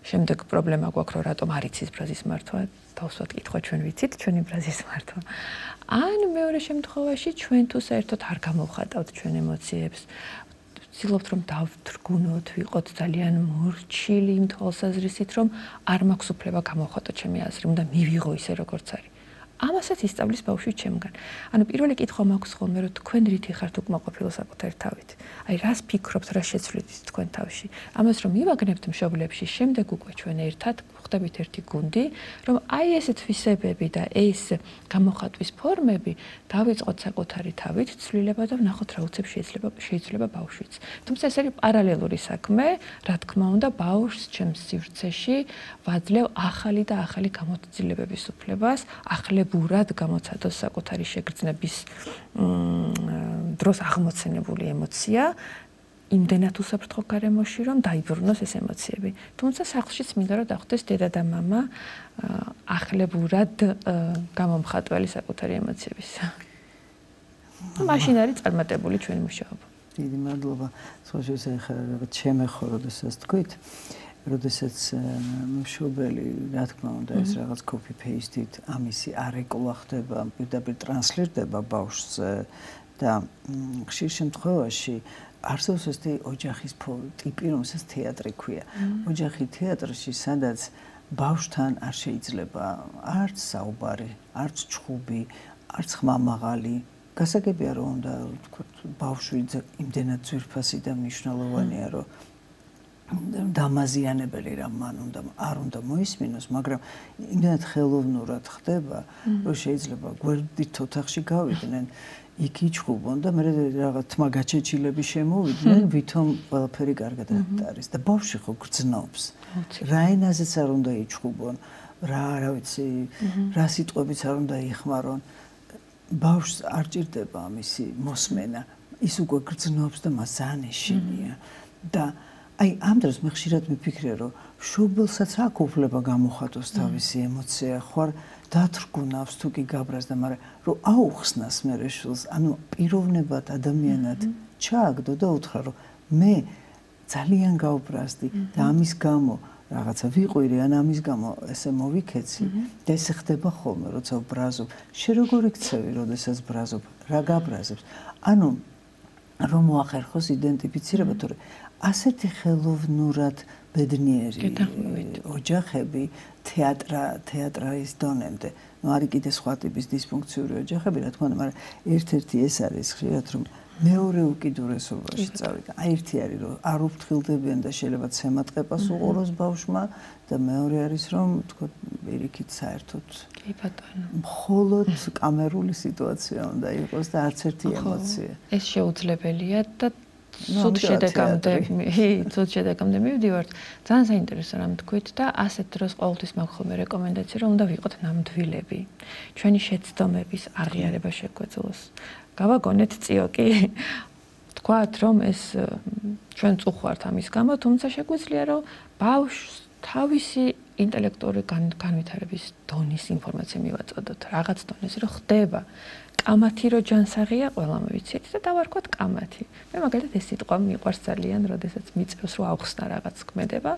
შემდეგ პრობლემა გვაქვს, რომ რატომ არ იცის ბრაზის მართვა, თავსვათ კითხვა ჩვენ ვიცით, ჩვენი ბრაზის მართვა. ან მეორე შემთხვევაში ჩვენ თუ საერთოდ არ გამოვხატავთ ჩვენ ემოციებს, ვცდილობთ რომ დავთრგუნოთ, ვიყოთ ძალიან მორჩილი იმ თვალსაზრისით, რომ არ მაქვს უფლება გამოვხატო ჩემი აზრი, უნდა მივიღო ისე როგორც არის. ამასაც ისწავლის ბავშვი ჩემგან. ანუ პირველი კითხვა მაქვს ხოლმე, რომ თქვენ რითი ხართ უკმაყოფილო საკუთარ თავით. აი რას ფიქრობთ, რა შეცვლით თქვენ თავში. ამას რომ მივაგნებთ მშობლებში, შემდეგ უკვე ჩვენ ერთად ვხდებით ერთი გუნდი, რომ აი ესეთ თვისებები და ეს გამოხატვის ფორმები დავიწყოთ საკუთარი თავით ცვლილება და ვნახოთ რა უცებ შეიძლება ბავშვიც. თუმცა ეს არის პარალელური საქმე, რა თქმა უნდა, ბავშვს ჩემს სივრცეში ვაძლევ ახალი და ახალი გამოცდილებების უფლებას, ახლებურად გამოცადოს საკუთარი შეგრძნების დროს აღმოცენებული ემოცია. იმდენად უსაფრთხო გარემოში, რომ დაიბრუნოს ეს ემოციები. თუმცა სახლშიც მინდა რომ დახვდეს დედა და მამა ახლებურად გამომხატველი საკუთარი ემოციების. მაშინ არის წარმატებული ჩვენი მუშაობა. დიდი მადლობა. სწორედ ახლა რაღაც შემეხო, როდესაც თქვით, როდესაც მშობელი, რა თქმა უნდა, ეს რაღაც copy paste-ით ამისი არეკლა ხდება, პირდაპირ ტრანსლირდება ბავშვზე და ხშირ შემთხვევაში არსებობს ეს ოჯახის ტიპი, რომელსაც თეატრი ქვია. ოჯახი თეატრში, სადაც ბავშვთან არ შეიძლება არც საუბარი, არც ჩხუბი, არც ხმამაღალი. გასაგებია, რომ უნდა ვთქვათ, ბავშვი იმდენად ძვირფასი და მნიშვნელოვანია, რომ დამაზიანებელი რა მან არ უნდა მოისმინოს, მაგრამ იმდენად ხელოვნურად ხდება, რომ შეიძლება გვერდით ოთახში გავიდნენ, იქ იჩხუბონ და მე რაღაც თმა გაჩეჩილები შემოვიდნენ, ვითომ ყველაფერი კარგად არის და ბავშვი ხო გრძნობს. რა ენაზეც არ უნდა იჩხუბონ, რა ვიცი, რა სიტყვებიც არ უნდა იხმარონ. ბავშვს არ ჭირდება ამისი მოსმენა, ის უკვე გრძნობს და მას ძალიან ეშინია. და აი ამ დროს მე ხშირად მიფიქრე, რომ მშობელსაც აქვს უფლება გამოხატოს თავისი ემოცია, ხوار დათრგუნავს თუ კი გაბრაზდა, მაგრამ რომ აუხსნას მერე შულს, ანუ პიროვნებად ადამიანად ჩააგდო და უთხრა, რომ მე ძალიან გავბრაზდი და ამის გამო რაღაცა ვიყვირი, ან ამის გამო ესე მოვიქეცი და ესე ხდება ხოლმე, როცა ვბრაზობ. შე როგორ იქცევი, როდესაც ბრაზობ, რა გაბრაზებს? ანუ რომ მოახერხოს იდენტიფიცირება, თორე ასეთი ხელოვნურად ბედნიერი ოჯახები თეატრის დონემდე. ნუ არის კიდე სხვა ტიპის დისფუნქციური ოჯახები, რა თქმა უნდა, მაგრამ ერთ-ერთი ეს არის ხშირად, რომ მეორე უკიდურესობაში წავიდა. აი ერთი არის, რომ არ უფრთხილდებიან და შეიძლება ცემატყეპას უყუროს ბავშვმა და მეორე არის, რომ თქო პირიქით საერთოდ კი ბატონო. მხოლოდ კამერული სიტუაცია უნდა იყოს და არც ერთი ემოცია. ეს შეუძლებელია და სულ შედეგამდე მივდივართ. ძალიან საინტერესო რამ თქვით და ასეთ დროს ყოველთვის მაქვს ხოლმე რეკომენდაცია, რომ უნდა ვიყოთ ნამდვილები. ჩვენი შეცდომების აღიარება შეგვეძლოს. გავაგონეთ წიოკი. თქვათ, რომ ეს ჩვენ წუხვართ ამის გამო, თუმცა შეგვიძლია, რომ ბავშვს თავისი ინტელექტუალური განვითარების დონის ინფორმაცია მივაწოდოთ, რაღაც დონეზე, რომ ხდება. კამათი რო ჯანსაღია, ყველამ ვიცით და დავარქვათ კამათი. მე მაგალითად ეს სიტყვა მიყვარს ძალიან, როდესაც მიწევს რომ ავხსნა რაღაც ქმედება,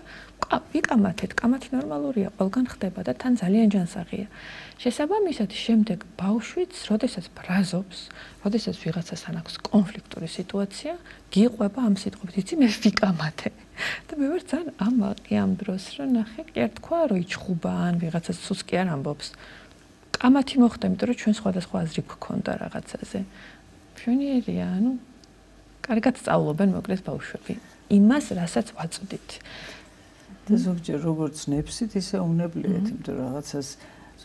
ვიკამათეთ, კამათი ნორმალურია, ყველგან ხდება და თან ძალიან ჯანსაღია. შესაბამისად, შემდეგ ბავშვიც, როდესაც ბრაზობს, როდესაც ვიღაცასთან აქვს კონფლიქტური სიტუაცია, გიყვება ამ სიტყვებით, იცი მე ვიკამათე. და მე ვარ ძალიან ამაყი ამ დროს, რომ ნახე, კი არ თქვა, რომ იჩხუბა ან ვიღაცას სულს კი არ ამბობს. კამათი მოხდა, იმიტომ რომ ჩვენ სხვადასხვა აზრი გვქონდა რაღაცაზე. მშვენიერია, ანუ კარგად სწავლობენ მოკლედ ბავშვები. იმას, რასაც ვაწვდით. და ზოგჯერ როგორც ნეფსით, ისე უნებლიეთ, იმიტომ რომ რაღაცას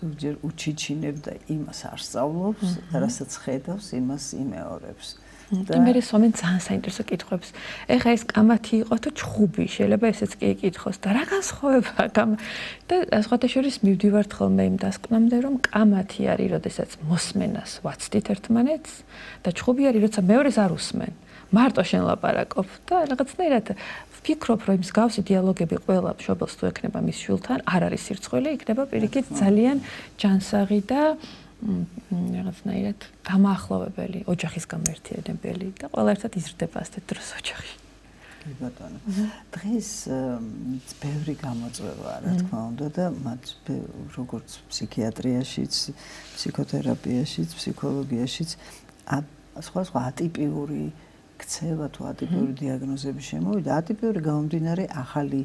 ზოგჯერ უჩიჩინებ და იმას არ სწავლობს, და რასაც ხედავს, იმას იმეორებს. და მე სვამენ ძალიან საინტერესო კითხვებს. ეხლა ეს კამათი იყო თუ ჩხუბი, შეიძლება ესეც კი ეკითხოს და რა განსხვავებაა და სხვათა შორის მივდივართ ხოლმე იმ დასკვნამდე, რომ კამათი არის, როდესაც მოსმენას ვაცდით ერთმანეთს და ჩხუბი არის, როცა მეორეს არ უსმენ. მარტო შენ ლაპარაკობ და რაღაცნაირად ვფიქრობ, რომ მსგავსი დიალოგები ყველა მშობელს თუ ექნება მის შვილთან, არ არის სირცხვილი, იქნება პირიქით ძალიან ჯანსაღი და რაღაცნაირად დამაახლოვებელი, ოჯახის გამერთიანებელი და ყველა ერთად იზრდება ასეთ დროს ოჯახში. კი ბატონო. დღეს ბევრი გამოწვევა, რა თქმა უნდა და მათ როგორც ფსიქიატრიაშიც, ფსიქოთერაპიაშიც, ფსიქოლოგიაშიც სხვა ატიპიური ქცევა თუ ატიპიური დიაგნოზები შემოვიდა, ატიპიური გამომდინარე ახალი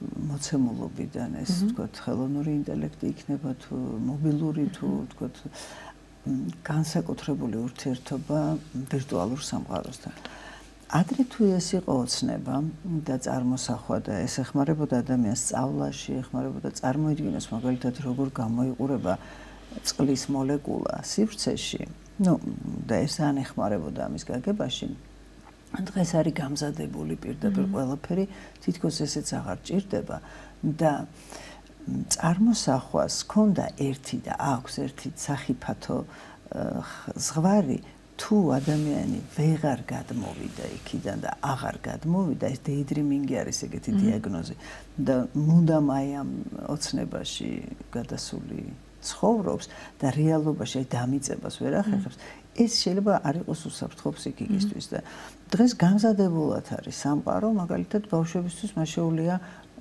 მოცემულობიდან, ეს ვთქვათ, ხელოვნური ინტელექტი იქნება თუ მობილური თუ ვთქვათ, განსაკუთრებული ურთიერთობა ვირტუალურ სამყაროსთან. ადრე თუ ეს იყო ოცნება და წარმოსახვა და ეს ეხმარებოდა ადამიანს სწავლაში, ეხმარებოდა წარმოიდგინოს მაგალითად როგორ გამოიყურება წყლის მოლეკულა სივრცეში, და ეს ძალიან ეხმარებოდა ამის გაგებაში. დღეს არის გამზადებული პირდაპირ ყველაფერი, თითქოს ესეც აღარ ჭირდება და წარმოსახვას ჰქონდა ერთი და აქვს ერთი სახიფათო ზღვარი, თუ ადამიანი ვეღარ გადმოვიდა იქიდან და აღარ გადმოვიდა, ეს დეიდრიმინგი არის ეგეთი დიაგნოზი და მუდამ აი ამ ოცნებაში გადასული ცხოვრობს და რეალობაში დამიწებას ვერ ახერხებს, ეს შეიძლება არ იყოს უსაფრთხო ფსიქიკისთვის და დღეს გამზადებულად არის სამყარო, მაგალითად ბავშვებისთვის მაშეულია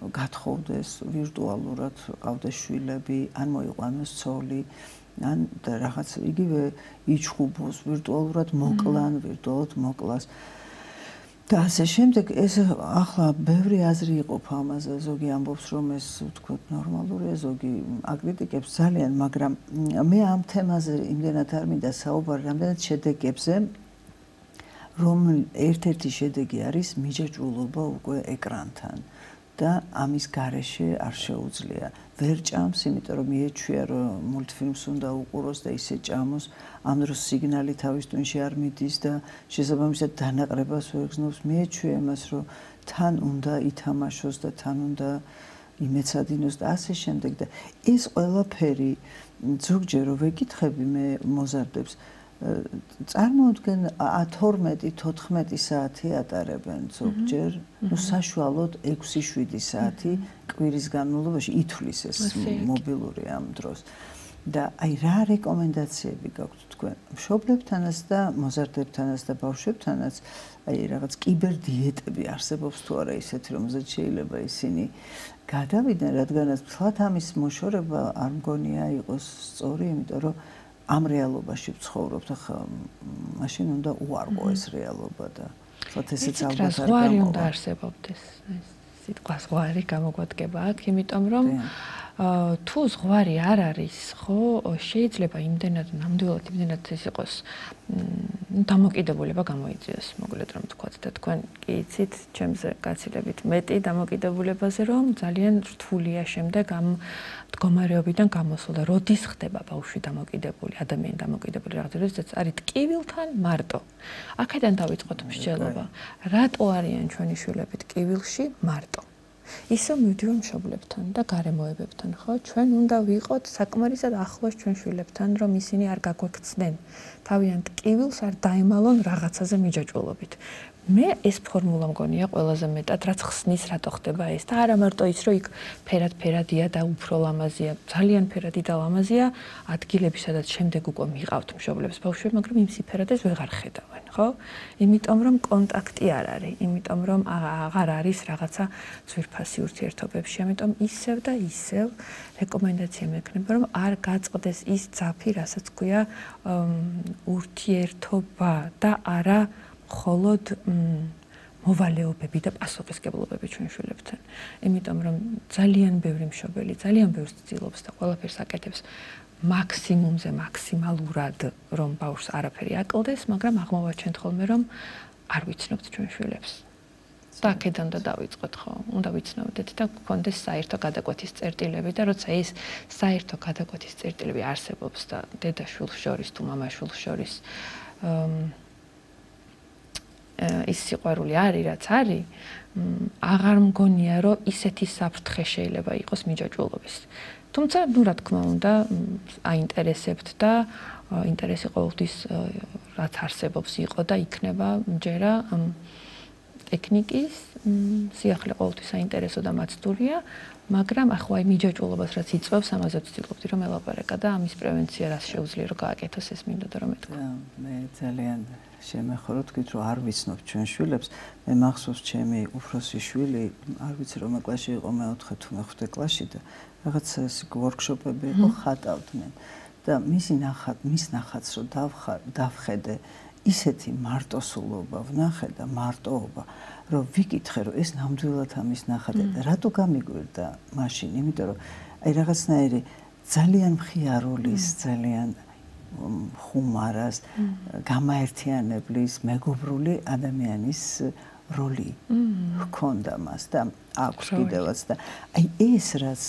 გათხოვდეს ვირტუალურად, ყავდეს შვილები, ან მოიყვანოს ცოლი, ან და რაღაც იგივე იჩხუბოს, ვირტუალურად მოკლან, ვირტუალურად მოკლას. და ასე შემდეგ ეს ახლა ბევრი აზრი იყოფა ამაზე, ზოგი ამბობს რომ ეს ვთქვათ ნორმალურია, ზოგი აკრიტიკებს ძალიან, მაგრამ მე ამ თემაზე იმდენად არ მინდა საუბარი, რამდენად შედეგებზე, რომ ერთ-ერთი შედეგი არის მიჯაჭვულობა უკვე ეკრანთან და ამის გარეშე არ შეუძლია. ვერ ჭამს, იმიტომ რომ მიეჩვია რომ მულტფილმს უნდა უყუროს და ისე ჭამოს, ამ დროს სიგნალი თავის ტვინში არ მიდის და შესაბამისად დანაყრებას ვერ გზნობს, მიეჩვია იმას რომ თან უნდა ითამაშოს და თან უნდა იმეცადინოს და ასე შემდეგ და ეს ყველაფერი ზოგჯერ რო ვეკითხები მე მოზარდებს წარმოუდგენ 12-14 საათი ატარებენ ზოგჯერ, საშუალოდ 6-7 საათი კვირის განმავლობაში ითვლის ეს მობილური ამ დროს. და აი რა რეკომენდაციები გაქვთ თქვენ მშობლებთანაც და მოზარდებთანაც და ბავშვებთანაც, აი რაღაც კიბერდიეტები არსებობს თუ არა ისეთი, რომელზეც შეიძლება ისინი გადავიდნენ, რადგანაც მთლად ამის მოშორება არ მგონია იყოს სწორი, იმიტომ რომ ამ რეალობაში ვცხოვრობთ, ახლა მაშინ უნდა უარყო ეს რეალობა და თქო ესეც ალბათ არ ზღვარი უნდა არსებობდეს. სიტყვა ზღვარი გამოგვადგება აქ, იმიტომ რომ თუ ზღვარი არ არის, ხო, შეიძლება იმდენად ნამდვილად იმდენად ეს იყოს დამოკიდებულება გამოიწვიოს, მოკლედ რომ ვთქვათ და თქვენ კი იცით, ჩემზე გაცილებით მეტი დამოკიდებულებაზე, რომ ძალიან რთულია შემდეგ ამ მდგომარეობიდან გამოსვლა და როდის ხდება ბავშვი დამოკიდებული, ადამიანი დამოკიდებული რაღაცებზეც არის ტკივილთან მარტო. აქედან დავიწყოთ მსჯელობა. რატო არიან ჩვენი შვილები ტკივილში მარტო? ისო მივდივარ მშობლებთან და გარემოებებთან, ხო? ჩვენ უნდა ვიყოთ საკმარისად ახლოს ჩვენ შვილებთან, რომ ისინი არ გაგვექცნენ. თავიანთ ტკივილს არ დაემალონ რაღაცაზე მიჯაჭვულობით. მე ეს ფორმულა მგონია ყველაზე მეტად, რაც ხსნის რატო ხდება ეს და არა მარტო ის, რომ იქ ფერადია და უფრო ლამაზია, ძალიან ფერადი და ლამაზია ადგილები, სადაც შემდეგ უკვე მიყავთ მშობლებს ბავშვები, მაგრამ იმ სიფერადეს ვეღარ ხედავენ, ხო? იმიტომ რომ კონტაქტი არ არის, იმიტომ რომ აღარ არის რაღაცა ძვირფასი ურთიერთობებში, ამიტომ ისევ და ისევ რეკომენდაცია მექნება, რომ არ გაწყდეს ის ძაფი, რასაც ქვია ურთიერთობა და არა მხოლოდ მოვალეობები და პასუხისმგებლობები ჩვენ შვილებთან. იმიტომ რომ ძალიან ბევრი მშობელი, ძალიან ბევრს ცდილობს და ყველაფერს აკეთებს მაქსიმუმზე მაქსიმალურად, რომ ბავშვს არაფერი აკლდეს, მაგრამ აღმოვაჩენთ ხოლმე, რომ არ ვიცნობთ ჩვენ შვილებს. და აქედან და დავიწყოთ, ხო? უნდა ვიცნობდეთ და გქონდეს საერთო გადაკვეთის წერტილები და როცა ეს საერთო გადაკვეთის წერტილები არსებობს და დედა-შვილს შორის თუ მამა-შვილს შორის ის სიყვარული არის, რაც არის, აღარ მგონია, რომ ისეთი საფრთხე შეიძლება იყოს მიჯაჭვულობის. თუმცა, რა თქმა უნდა, აინტერესებთ და ინტერესი ყოველთვის რაც არსებობს იყო და იქნება მჯერა ტექნიკის სიახლე ყოველთვის საინტერესო და მაცდურია, მაგრამ ახლა აი მიჯაჭვულობას რაც იწვევს, ამაზე ვცდილობდი რომ ელაპარაკა და ამის პრევენცია რაც შეუძლია რომ გააკეთოს, ეს მინდოდა რომ ეთქვა. მე ძალიან შემეხორო თქვით რომ არ ვიცნობ ჩვენ შვილებს, მე მახსოვს ჩემი უფროსი შვილი, არ ვიცი რომ კლასში იყო მე-4 თუ მე-5 კლასში და რაღაც ვორქშოპები იყო ხატავდნენ და მის ნახატს რომ დავხედე ისეთი მარტოსულობა ვნახე და მარტოობა, რომ ვიკითხე რომ ეს ნამდვილად ამის ნახატია და რატო გამიგვირდა მაშინ, იმიტომ რომ აი რაღაცნაირი ძალიან მხიარულის, ძალიან ხუმარას, გამაერთიანებლის, მეგობრული ადამიანის როლი ჰქონდა მას და აქვს კიდევაც და აი ეს რაც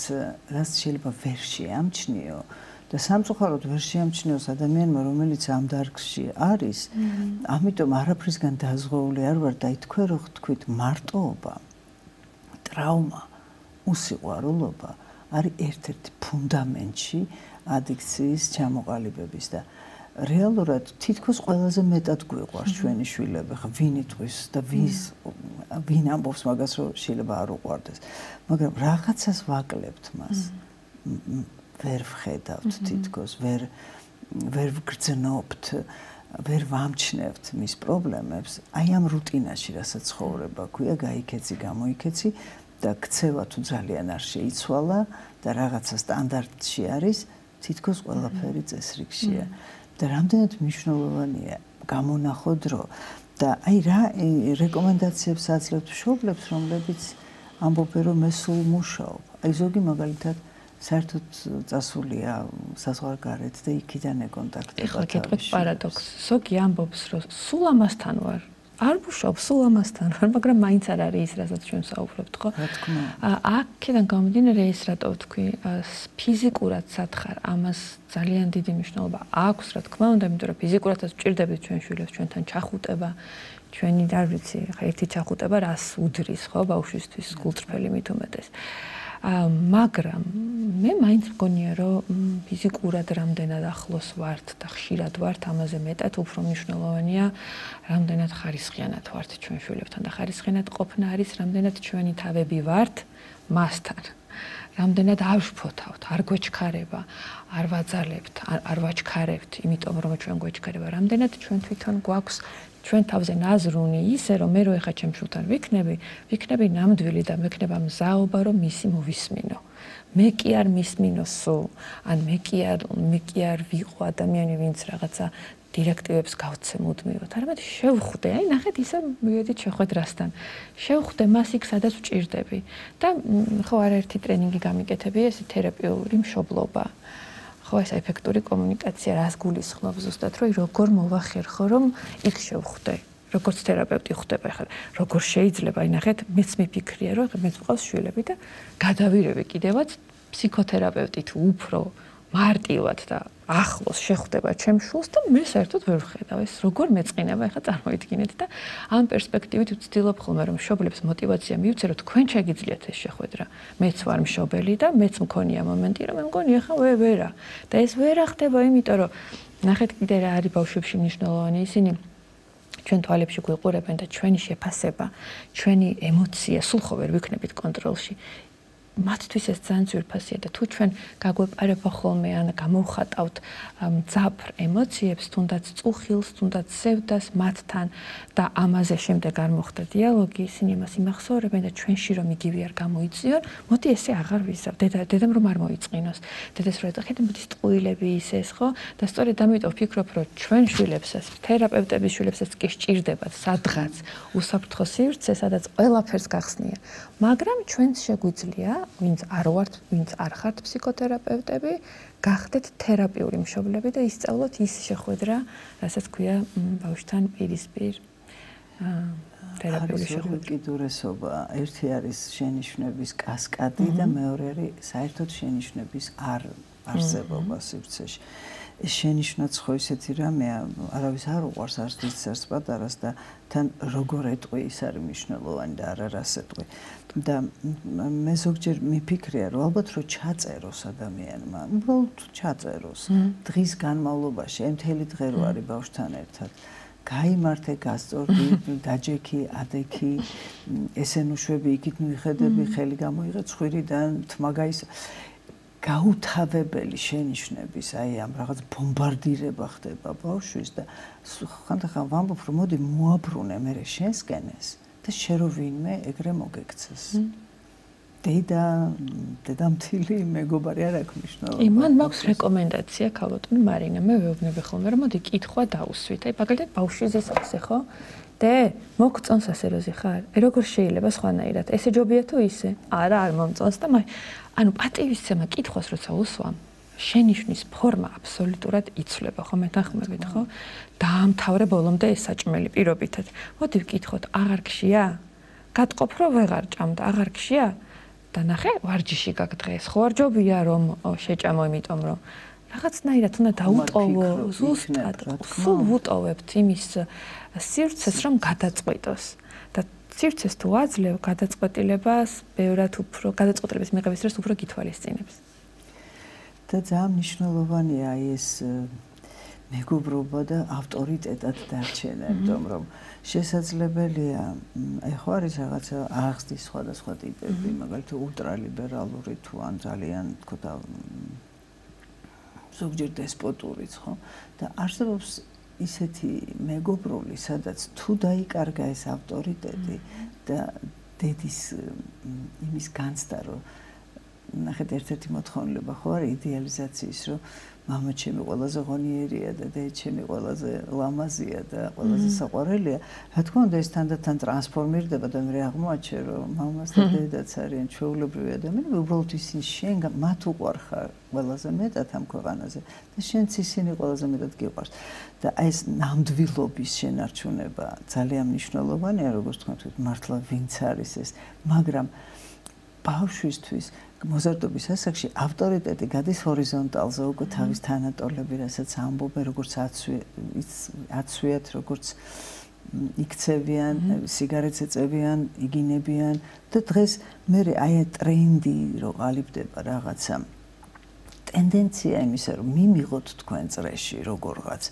შეიძლება ვერ შეამჩნიო და სამწუხაროდ ვერ შეამჩნიოს ადამიანმა, რომელიც ამ დარგში არის, ამიტომ არაფრისგან დაზღვეული არ ვარ და თქვენ რო თქვით მარტოობა, ტრავმა, უსიყვარულობა არის ერთ-ერთი ფუნდამენტში ადიქციის ჩამოყალიბების და რეალურად თითქოს ყველაზე მეტად გვიყვარს ჩვენი შვილები, ხა ვინ იტყვის და ვინ ამბობს მაგას, რომ შეიძლება არ უყვარდეს, მაგრამ რაღაცას ვაკლებთ მას. ვერ ვხედავთ თითქოს, ვერ ვგრძნობთ, ვერ ვამჩნევთ მის პრობლემებს, აი ამ რუტინაში, რასაც ცხოვრება ქვია, გაიქეცი, გამოიქეცი და ქცევა თუ ძალიან არ შეიცვალა და რაღაცა სტანდარტში არის, თითქოს ყველაფერი წესრიგშია. და რამდენად მნიშვნელოვანია გამონახო დრო და აი რა რეკომენდაციებს აძლევთ მშობლებს, რომლებიც ამბობენ, რომ მე სულ მუშაობ. აი ზოგი მაგალითად საერთოდ წასულია საზღვარგარეთ და იქიდან ეკონტაქტება. ეხლა კითხეთ პარადოქსს. ზოგი ამბობს, რომ სულ ამასთან ვარ. არ მუშაობ, სულ ამასთან ვარ, მაგრამ მაინც არ არის ის, რასაც ჩვენ საუბრობთ, ხო? რა თქმა უნდა. აქედან გამომდინარე ეს რატო ვთქვი, ფიზიკურად სათხარ ამას ძალიან დიდი მნიშვნელობა აქვს, რა თქმა უნდა, იმიტომ რომ ფიზიკურადაც ვჭირდებით ჩვენ შვილებს, ჩვენთან ჩახუტება, ჩვენი არ ვიცი, ხა ერთი ჩახუტება რას უდრის, ხო, ბავშვისთვის გულწრფელი მით უმეტეს. მაგრამ მე მაინც მგონია, რომ ფიზიკურად რამდენად ახლოს ვართ და ხშირად ვართ, ამაზე მეტად უფრო მნიშვნელოვანია, რამდენად ხარისხიანად ვართ ჩვენ შვილებთან და ხარისხიანად ყოფნა არის, რამდენად ჩვენი თავები ვართ მასთან. რამდენად არ ვშფოთავთ, არ გვეჩქარება, არ ვაძალებთ, არ ვაჩქარებთ, იმიტომ რომ ჩვენ გვეჩქარება, რამდენად ჩვენ თვითონ გვაქვს ჩვენ თავზე ნაზრუნი ისე რომ მე რო ეხა ჩემ შულთან ვიქნები ნამდვილი და მექნება მზაობა რომ მისი მოვისმინო. მე კი არ მისმინო სულ, ან მე კი არ ვიყო ადამიანი, ვინც რაღაცა დირექტივებს გავცე მუდმივად. არამედ შევხვდე, აი ნახეთ ისე მივედით შეხვედრასთან. შევხვდე მას იქ, სადაც ვჭირდები და ხო არაერთი ტრენინგი გამიკეთები, ეს თერაპიული მშობლობა. ხო ეს ეფექტური კომუნიკაცია რას გულისხმობს ზუსტად, რომ როგორ მოვახერხო, რომ იქ შევხვდე. როგორც თერაპევტი ხვდება, ხა როგორ შეიძლება, აი ნახეთ, მეც მიფიქრია, რომ მეც მყავს შვილები და გადავირები კიდევაც ფსიქოთერაპევტი თუ უფრო მარტივად და ახლოს შეხვდება ჩემ შულს და მე საერთოდ ვერ ვხედავ ეს როგორ მეწყინება, ხა წარმოიდგინეთ და ამ პერსპექტივით ვცდილობ ხოლმე რომ მშობლებს მოტივაცია მივცე, რომ თქვენ შეგიძლიათ ეს შეხვედრა. მეც ვარ მშობელი და მეც მქონია მომენტი, რომ მე მგონი ხა ვერა. და ეს ვერა ხდება, იმიტომ რომ ნახეთ კიდე რა არის ბავშვებში მნიშვნელოვანი, ისინი ჩვენ თვალებში გვიყურებენ და ჩვენი შეფასება, ჩვენი ემოცია სულ ხო ვერ ვიქნებით კონტროლში. მათთვის ეს ძალიან ძვირფასია და თუ ჩვენ გაგვეპარება ხოლმე ან გამოვხატავთ მძაფრ ემოციებს, თუნდაც წუხილს, თუნდაც სევდას მათთან და ამაზე შემდეგ არ მოხდა დიალოგი, ისინი იმას იმახსოვრებენ და ჩვენში რომ იგივე არ გამოიწიონ, მოდი ესე აღარ ვიზავ, დედამ რომ არ მოიწყინოს. დედას რო ეძახეთ, მოდი ტყუილები ისეს, ხო? და სწორედ ამიტომ ვფიქრობ, რომ ჩვენ შვილებსაც, თერაპევტების შვილებსაც კი სჭირდებათ სადღაც უსაფრთხო სივრცე, სადაც ყველაფერს გახსნიან. მაგრამ ჩვენც შეგვიძლია ვინც არ ვართ, ვინც არ ხართ ფსიქოთერაპევტები, გახდეთ თერაპიული მშობლები და ისწავლოთ ის შეხვედრა, რასაც ქვია ბავშვთან პირისპირ თერაპიული შეხვედრა. უკიდურესობა, ერთი არის შენიშვნების კასკადი და მეორე არის საერთოდ შენიშვნების არსებობა სივრცეში. ეს შენიშვნაც ხო ისეთი რამეა, არავის არ უყვარს არც დიდს არც პატარას და თან როგორ ეტყვი ის არის მნიშვნელოვანი და არა რას ეტყვი. და მე ზოგჯერ მიფიქრია, რომ ალბათ რო ჩაწეროს ადამიანმა, უბრალოდ ჩაწეროს დღის განმავლობაში, მთელი დღე რო არის ბავშვთან ერთად. გაიმართე, გასწორდი, დაჯექი, ადექი, ესენუშვები, იქით მიხედები, ხელი გამოიღე ცხვირიდან, თმა გაისა. გაუთავებელი შენიშვნების, აი ამ რაღაც ბომბარდირება ხდება ბავშვის და ხანდახან ვამბობ, რომ მოდი მოაბრუნე მე შენსკენ ეს და შე რო ვინმე ეგრე მოგექცეს. დედამთილი მეგობარი არ აქვს მნიშვნელობა. მან მაქვს რეკომენდაცია ქალბატონი მარინა, მე ვეუბნები ხოლმე, რომ მოდი კითხვა დაუსვით. აი მაგალითად ბავშვის ეს ასე ხო? მოგწონს ასე როზე ხარ? როგორ შეიძლება სხვანაირად? ესე ჯობია თუ ისე? არა, არ მომწონს და ანუ პატივისცემა კითხვას როცა უსვამ, შენიშვნის ფორმა აბსოლუტურად იცვლება, ხო მეთანხმებით, ხო? დაამთავრე ბოლომდე ეს საჭმელი პირობითად. მოდი ვკითხოთ, აღარ გშია? გატყობ რომ ვეღარ ჭამდა, აღარ გშია? და ნახე, ვარჯიში გაქვს დღეს. ხო არ ჯობია რომ შეჭამო, იმიტომ რომ რაღაცნაირად უნდა დაუტოვო, ზუსტად. სულ ვუტოვებთ იმის სივრცეს, რომ გადაწყვიტოს. და სივრცეს თუ აძლევ, გადაწყვეტილებას ბევრად უფრო, გადაწყვეტილების მიღების დროს უფრო გითვალისწინებს. და ძალიან მნიშვნელოვანია ეს მეგობრობა და ავტორიტეტად დარჩენა, იმიტომ რომ შესაძლებელია, ეხლა არის რაღაცა აღზრდის სხვადასხვა ტიპები, მაგალითად ულტრალიბერალური თუ ან ძალიან თქო და ზოგჯერ დესპოტურიც, ხო? და არსებობს ისეთი მეგობრული, სადაც თუ დაიკარგა ეს ავტორიტეტი და დედის იმის განცდა, რომ ნახეთ, ერთ-ერთი მოთხოვნილება ხო არის იდეალიზაციის, რომ მამა ჩემი ყველაზე ღონიერია და დედა ჩემი ყველაზე ლამაზია და ყველაზე საყვარელია. რა თქმა უნდა, ეს თანდათან ტრანსფორმირდება და მე აღმოაჩენ, რომ მამას და დედაც არიან ჩვეულებრივი ადამიანები, უბრალოდ ისინი შენ მათ უყვარხარ ყველაზე მეტად ამ ქვეყანაზე და შენც ისინი ყველაზე მეტად გიყვარს. და ეს ნამდვილობის შენარჩუნება ძალიან მნიშვნელოვანია, როგორც თქვა, მართლა ვინც არის ეს, მაგრამ ბავშვისთვის მოზარდობის ასაკში ავტორიტეტი გადის ჰორიზონტალზე, უკვე თავის თანატოლები, რასაც ამბობენ, როგორც აცვიათ, როგორც იქცევიან, სიგარეტს ეწევიან, იგინებიან და დღეს მე აი ტრენდი რო ყალიბდება რაღაცა ტენდენცია იმისა, რომ მიმიღოთ თქვენ წრეში როგორღაც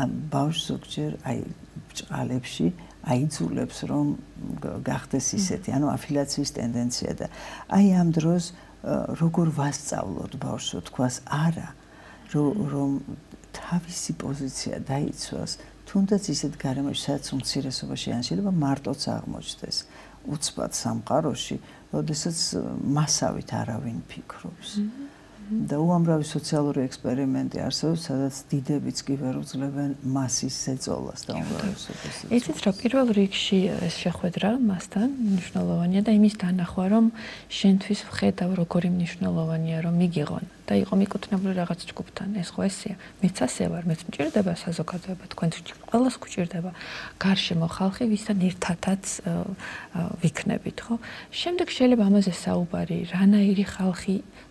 ამ ბავშვს ზოგჯერ აი ბჭყალებში აიძულებს რომ გახდეს ისეთი, ანუ αφილაციის ტენდენცია და აი ამ დროს როგორ ვასწავლოთ ბავშვს თქვას არა, რომ თავისი პოზიცია დაიცვას, თუნდაც ისეთ გარემოში, სადაც უმცირესობაში ან შეიძლება მარტოც აღმოჩნდეს უცბად სამყაროში, როდესაც მასავით არავინ ფიქრობს. და უამრავი სოციალური ექსპერიმენტი არსებობს, სადაც დიდებიც კი ვერ უძლებენ მასის ზეწოლას და უმრავლესობას. იცით რა, პირველ რიგში ეს შეხვედრა მასთან მნიშვნელოვანია და იმის დანახვა, რომ შენთვის ვხედავ როგორი მნიშვნელოვანია რომ მიგიღონ და იყო მიკუთვნებული რაღაც ჯგუფთან. ეს ხო ესეა. მეც ასე ვარ, მეც მჭირდება საზოგადოება, თქვენც ყველას გჭირდება გარშემო ხალხი, ვისთან ერთადაც ვიქნებით, ხო? შემდეგ შეიძლება ამაზე საუბარი, რანაირი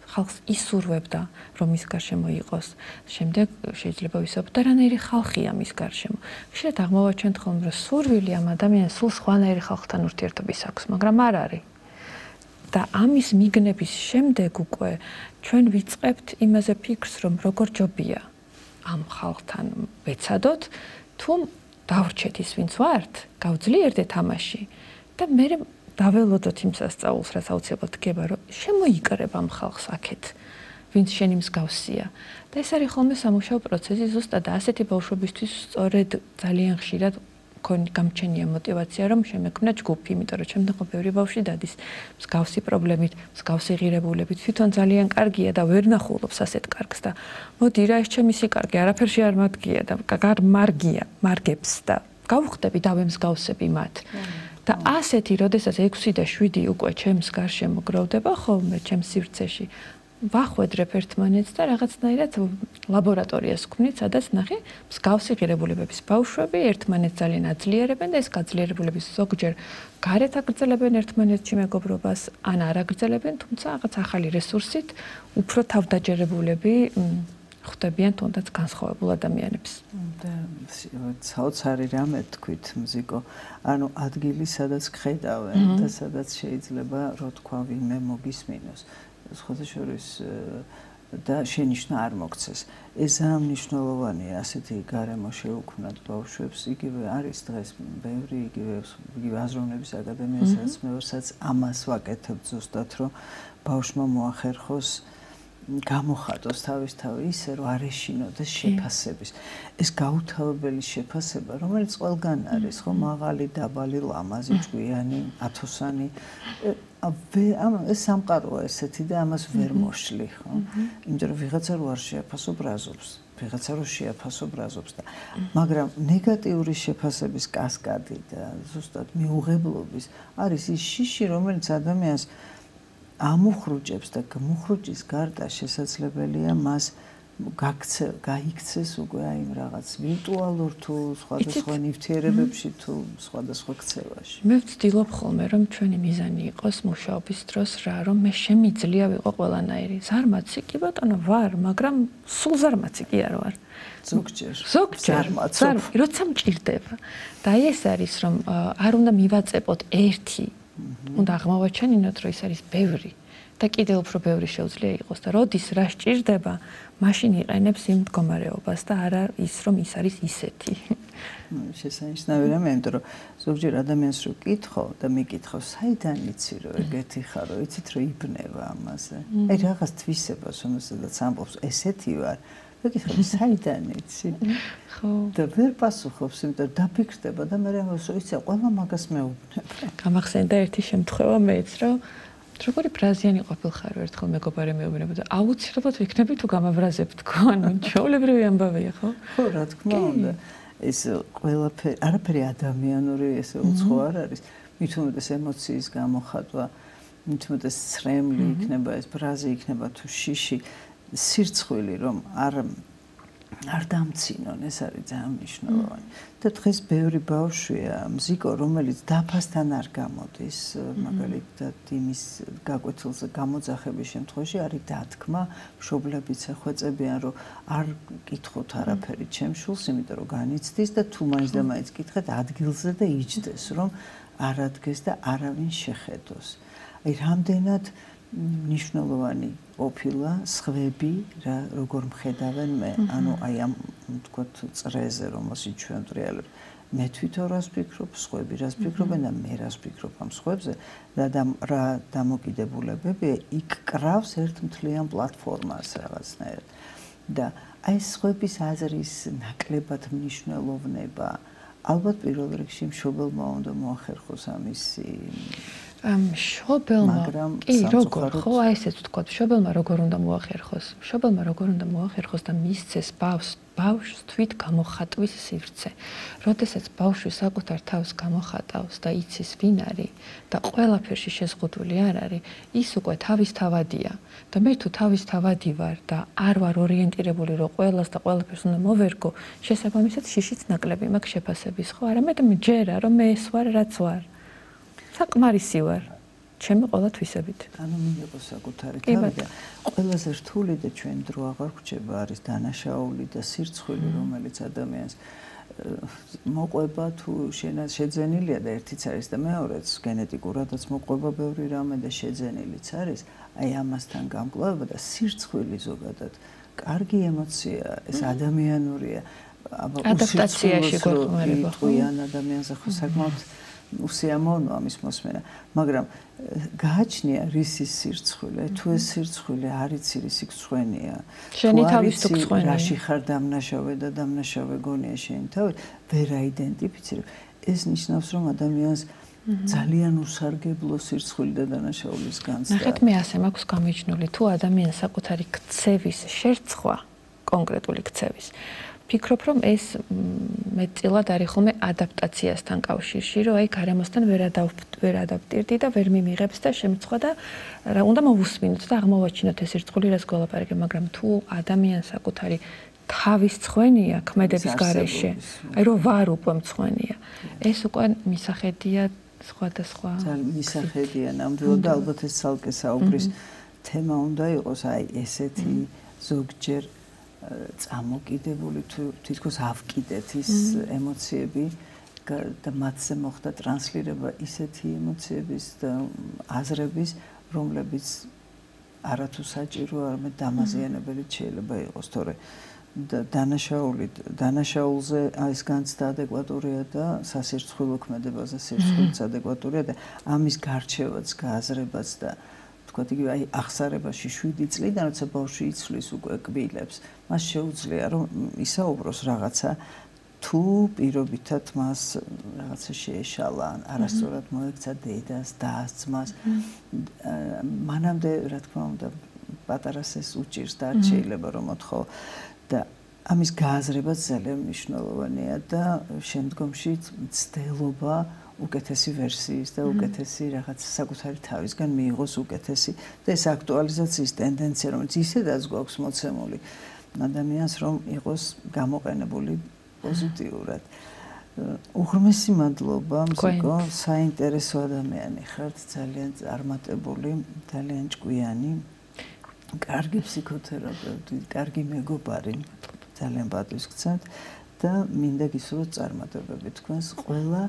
ხალხს ისურვებდა, რომ მის გარშემო იყოს. შემდეგ შეიძლება ვისაუბროთ და რანაირი ხალხია მის გარშემო. ხშირად აღმოვაჩენთ ხოლმე, რომ სურვილი ამ ადამიანს სულ სხვანაირი ხალხთან ურთიერთობის აქვს, მაგრამ არ არის. და ამის მიგნების შემდეგ უკვე ჩვენ ვიწყებთ იმაზე ფიქრს, რომ როგორ ჯობია ამ ხალხთან ვეცადოთ, თუ დავრჩეთ ის ვინც ვართ, გავძლიერდეთ ამაში და მე დაველოდოთ იმ სასწაულს, რაც აუცილებლად დგება, რომ შემოიკრებ ამ ხალხს აქეთ, ვინც შენი მსგავსია. და ეს არის ხოლმე სამუშაო პროცესი ზუსტად და ასეთი ბავშვებისთვის სწორედ ძალიან ხშირად გამჩენია мотиваცია, რომ შემექმნა ჯგუფი, იმიტომ რომ ჩემთან ხო ბევრი ბავშვი დადის მსგავსი პრობლემით, მსგავსი ღირებულებით, თვითონ ძალიან კარგია და ვერ ნახულობს ასეთ კარგს და მოდი რა ეს ჩემი სიკარგე, არაფერში არ მადგია და მარგია, მარგებს და გავხდები და ვემსგავსები მათ. და ასეთი, როდესაც 6 და 7 უკვე ჩემს გარშემო გროვდება ხოლმე ჩემს სივრცეში, ვახვედრებ ერთმანეთს და რაღაცნაირად ლაბორატორიას ვქმნით, სადაც ნახე მსგავსი ღირებულებების ბავშვები ერთმანეთს ძალიან აძლიერებენ და ეს გაძლიერებულების ზოგჯერ გარეთ აგრძელებენ ერთმანეთში მეგობრობას, ან არ აგრძელებენ, თუმცა რაღაც ახალი რესურსით უფრო თავდაჯერებულები ხვდებიან თუნდაც განსხვავებულ ადამიანებს. და საოცარი რამე თქვით, მზიკო, ანუ ადგილი, სადაც გხედავენ და სადაც შეიძლება რო თქვა ვინმე მოგისმინოს. სხვათა შორის და შენიშვნა არ მოგცეს. ეს ძალიან მნიშვნელოვანია, ასეთი გარემო შეუქმნათ ბავშვებს. იგივე არის დღეს ბევრი იგივე აზროვნების აკადემია, სადაც მე ვარსაც ამას ვაკეთებ ზუსტად, რომ ბავშვმა მოახერხოს გამოხატოს თავისთავად ისე, რომ არ ეშინოდეს შეფასების. ეს გაუთავებელი შეფასება, რომელიც ყველგან არის, ხო, მაღალი, დაბალი, ლამაზი, ჭკვიანი, ათოსანი. ეს სამყაროა ესეთი და ამას ვერ მოშლი, ხო? იმიტომ რომ ვიღაცა რო არ შეაფასო ბრაზობს, ვიღაცა რო შეაფასო ბრაზობს და მაგრამ ნეგატიური შეფასების კასკადი და ზუსტად მიუღებლობის არის ის შიში, რომელიც ადამიანს ამუხრუჭებს და მუხრუჭის გარდა შესაძლებელია მას გაიქცეს უკვე აი რაღაც ვირტუალურ თუ სხვადასხვა ნივთიერებებში თუ სხვადასხვა ქცევაში. მე ვცდილობ ხოლმე რომ ჩვენი მიზანი იყოს მუშაობის დროს რა რომ მე შემიძლია ვიყო ყველანაირი. ზარმაცი კი ბატონო ვარ, მაგრამ სულ ზარმაცი კი არ ვარ. ზოგჯერ როცა მჭირდება. და ეს არის რომ არ უნდა მივაწეპოთ ერთი. უნდა აღმოვაჩენინოთ რომ ის არის ბევრი. და კიდევ უფრო ბევრი შეუძლია იყოს და როდის რა სჭირდება, მაშინ იყენებს იმ მდგომარეობას და არა ის რომ ის არის ისეთი. შესანიშნავია, იმიტომ რომ ზოგჯერ ადამიანს რო კითხო და მიკითხო, საიდან იცი რომ ეგეთი ხარო, იცით რომ იბნება ამაზე. აი რაღაც თვისებას, რომელსაც ამბობს, ესეთი ვარ. მეკითხა, საიდან იცი? ხო. და ვერ პასუხობს, იმიტომ რომ დაფიქრდება და მე ამბობს, იცი, ყველა მაგას მეუბნება. გამახსენდა ერთი შემთხვევა მეც, რომ როგორი ბრაზიანი ყოფილხარ ერთხელ მეგობარი მეუბნებოდა აუცილებლად ვიქნები თუ გამაბრაზებ თქო ანუ ჩვეულებრივი ამბავია ხო? ხო რა თქმა უნდა ეს ყველაფერი არაფერი ადამიანური ესე უცხო არ არის მით უმეტეს ემოციის გამოხატვა მით უმეტეს ცრემლი იქნება ეს ბრაზი იქნება თუ შიში სირცხვილი რომ არ დამცინონ ეს არის ძალიან მნიშვნელოვანი და დღეს ბევრი ბავშვია მზიკო რომელიც დაფასთან არ გამოდის მაგალითად იმის გაკვეთილზე გამოძახების შემთხვევაში არის დათქმა მშობლებიც ეხვეწებიან რომ არ კითხოთ არაფერი ჩემ შულს იმიტომ რომ განიცდის და თუ მაინც და მაინც კითხეთ ადგილზე და იჯდეს რომ არ ადგეს და არავინ შეხედოს აი რამდენად მნიშვნელოვანი ყოფილა სხვები რა როგორ მხედავენ მე ანუ აი ამ თქვათ წრეზე რომელშიც ჩვენ ვტრიალებთ მე თვითონ რას ვფიქრობ სხვები რას ფიქრობენ და მე რას ვფიქრობ ამ სხვებზე რა დამოკიდებულებებია იქ კრავს ერთ მთლიან პლატფორმას რაღაცნაირად და აი სხვების აზრის ნაკლებად მნიშვნელოვნება ალბათ პირველ რიგში მშობელმა უნდა მოახერხოს ამისი მშობელმა კი როგორ ხო აი ესეც ვთქვა მშობელმა როგორ უნდა მოახერხოს მშობელმა როგორ უნდა მოახერხოს და მისცეს ბავშვს თვით გამოხატვის სივრცე როდესაც ბავშვი საკუთარ თავს გამოხატავს და იცის ვინ არის და ყველაფერში შეზღუდული არ არის ის უკვე თავისთავადია და მე თუ თავისთავადი ვარ და არ ვარ ორიენტირებული რომ ყველას და ყველაფერს უნდა მოვერგო შესაბამისად შიშიც ნაკლები მაქვს შეფასების ხო არამედ მჯერა რომ მე ეს ვარ რაც ვარ საკმარისი ვარ ჩემი ყველა თვისებით. ანუ მიიღო საკუთარი თავი და ყველაზე რთული და ჩვენ დრო აღარ გვჭება არის დანაშაული და სირცხვილი რომელიც ადამიანს მოყვება თუ შეძენილია და ერთიც არის და მეორეც გენეტიკურადაც მოყვება ბევრი რამე და შეძენილიც არის აი ამასთან გამკლავება და სირცხვილი ზოგადად კარგი ემოცია ეს ადამიანურია ადაპტაციაში გვეხმარება ხო ადამიანზე ხო საკმაოდ უსიამოვნო ამის მოსმენა, მაგრამ გააჩნია რისის სირცხვილი, თუ ეს სირცხვილი არ იცი რისი გწვენია. შენი თავის თუ გწვენია. რაში ხარ დამნაშავე და დამნაშავე გონია შენი თავი, ვერ აიდენტიფიცირებ. ეს ნიშნავს, რომ ადამიანს ძალიან უსარგებლო სირცხვილი და დანაშაულის განცდა. ნახეთ, მე ასე მაქვს გამიჩნული, თუ ადამიანს საკუთარი ქცევის შერწყვა, კონკრეტული ქცევის ფიქრობ რომ ეს მეტწილად არის ხოლმე ადაპტაციასთან კავშირში, რომ აი გარემოსთან ვერ ადაპტირდი და ვერ მიმიღებს და შემწყვა და რა უნდა მოვუსმინოთ და აღმოვაჩინოთ ეს სირცხვილი რას გველაპარაკე, მაგრამ თუ ადამიანს საკუთარი თავის მცხვენია ქმედების გარეშე, აი რომ ვარ უკვე მცხვენია, ეს უკვე მისახედია სხვადასხვა მისახედია ნამდვილად და ალბათ ეს ცალკე საუბრის თემა უნდა იყოს აი ესეთი ზოგჯერ წამოკიდებული თუ თითქოს ავკიდეთ ის ემოციები და მათზე მოხდა ტრანსლირება ისეთი ემოციების და აზრების, რომლებიც არათუ საჭირო, არამედ დამაზიანებელი შეიძლება იყოს, თორე დანაშაულზე ეს განცდა ადეკვატურია და სასირცხვილო ქმედებაზე სირცხვილიც ადეკვატურია და ამის გარჩევაც, გააზრებაც და თქვათ იგივე აი ახსარებაში 7 წლიდან როცა ბავშვი იცვლის უკვე კბილებს მას შეუძლია რომ ისაუბროს რაღაცა თუ პირობითად მას რაღაცა შეეშალა ან არასწორად მოექცა დედას დას ძმას მანამდე რა თქმა უნდა პატარას ეს უჭირს და არ შეიძლება რომ მოთხოვ და ამის გააზრებაც ძალიან მნიშვნელოვანია და შემდგომში ცდელობა უკეთესი ვერსიის და უკეთესი რაღაც საკუთარი თავისგან მიიღოს უკეთესი და ეს აქტუალიზაციის ტენდენცია, რომელიც ისედაც გვაქვს მოცემული ადამიანს, რომ იყოს გამოყენებული პოზიტიურად. უღრმესი მადლობა, მზიკო, საინტერესო ადამიანი ხართ, ძალიან წარმატებული, ძალიან ჭკვიანი, კარგი ფსიქოთერაპევტი, კარგი მეგობარი, ძალიან პატივისცემთ და მინდა გისურვოთ წარმატებები თქვენს ყველა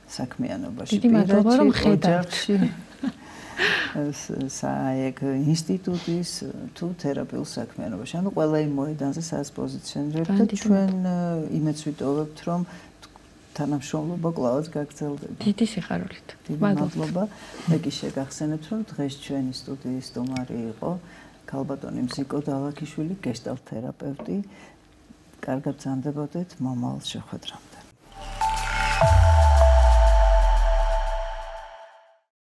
საქმიანობაში. დიდი მადლობა რომ ხედავთ. საეკ ინსტიტუტის თუ თერაპიულ საქმიანობაში. ანუ ყველა იმ მოედანზე სადაც პოზიციონირებთ და ჩვენ იმედს ვიტოვებთ, რომ თანამშრომლობა კვლავაც გაგრძელდება. დიდი სიხარულით. მადლობა. მე კი შეგახსენებთ, რომ დღეს ჩვენი სტუდიის სტუმარი იყო ქალბატონი მზიკო დალაქიშვილი, გეშტალტ თერაპევტი. კარგად ბრძანდებოდეთ მომავალ შეხვედრამდე.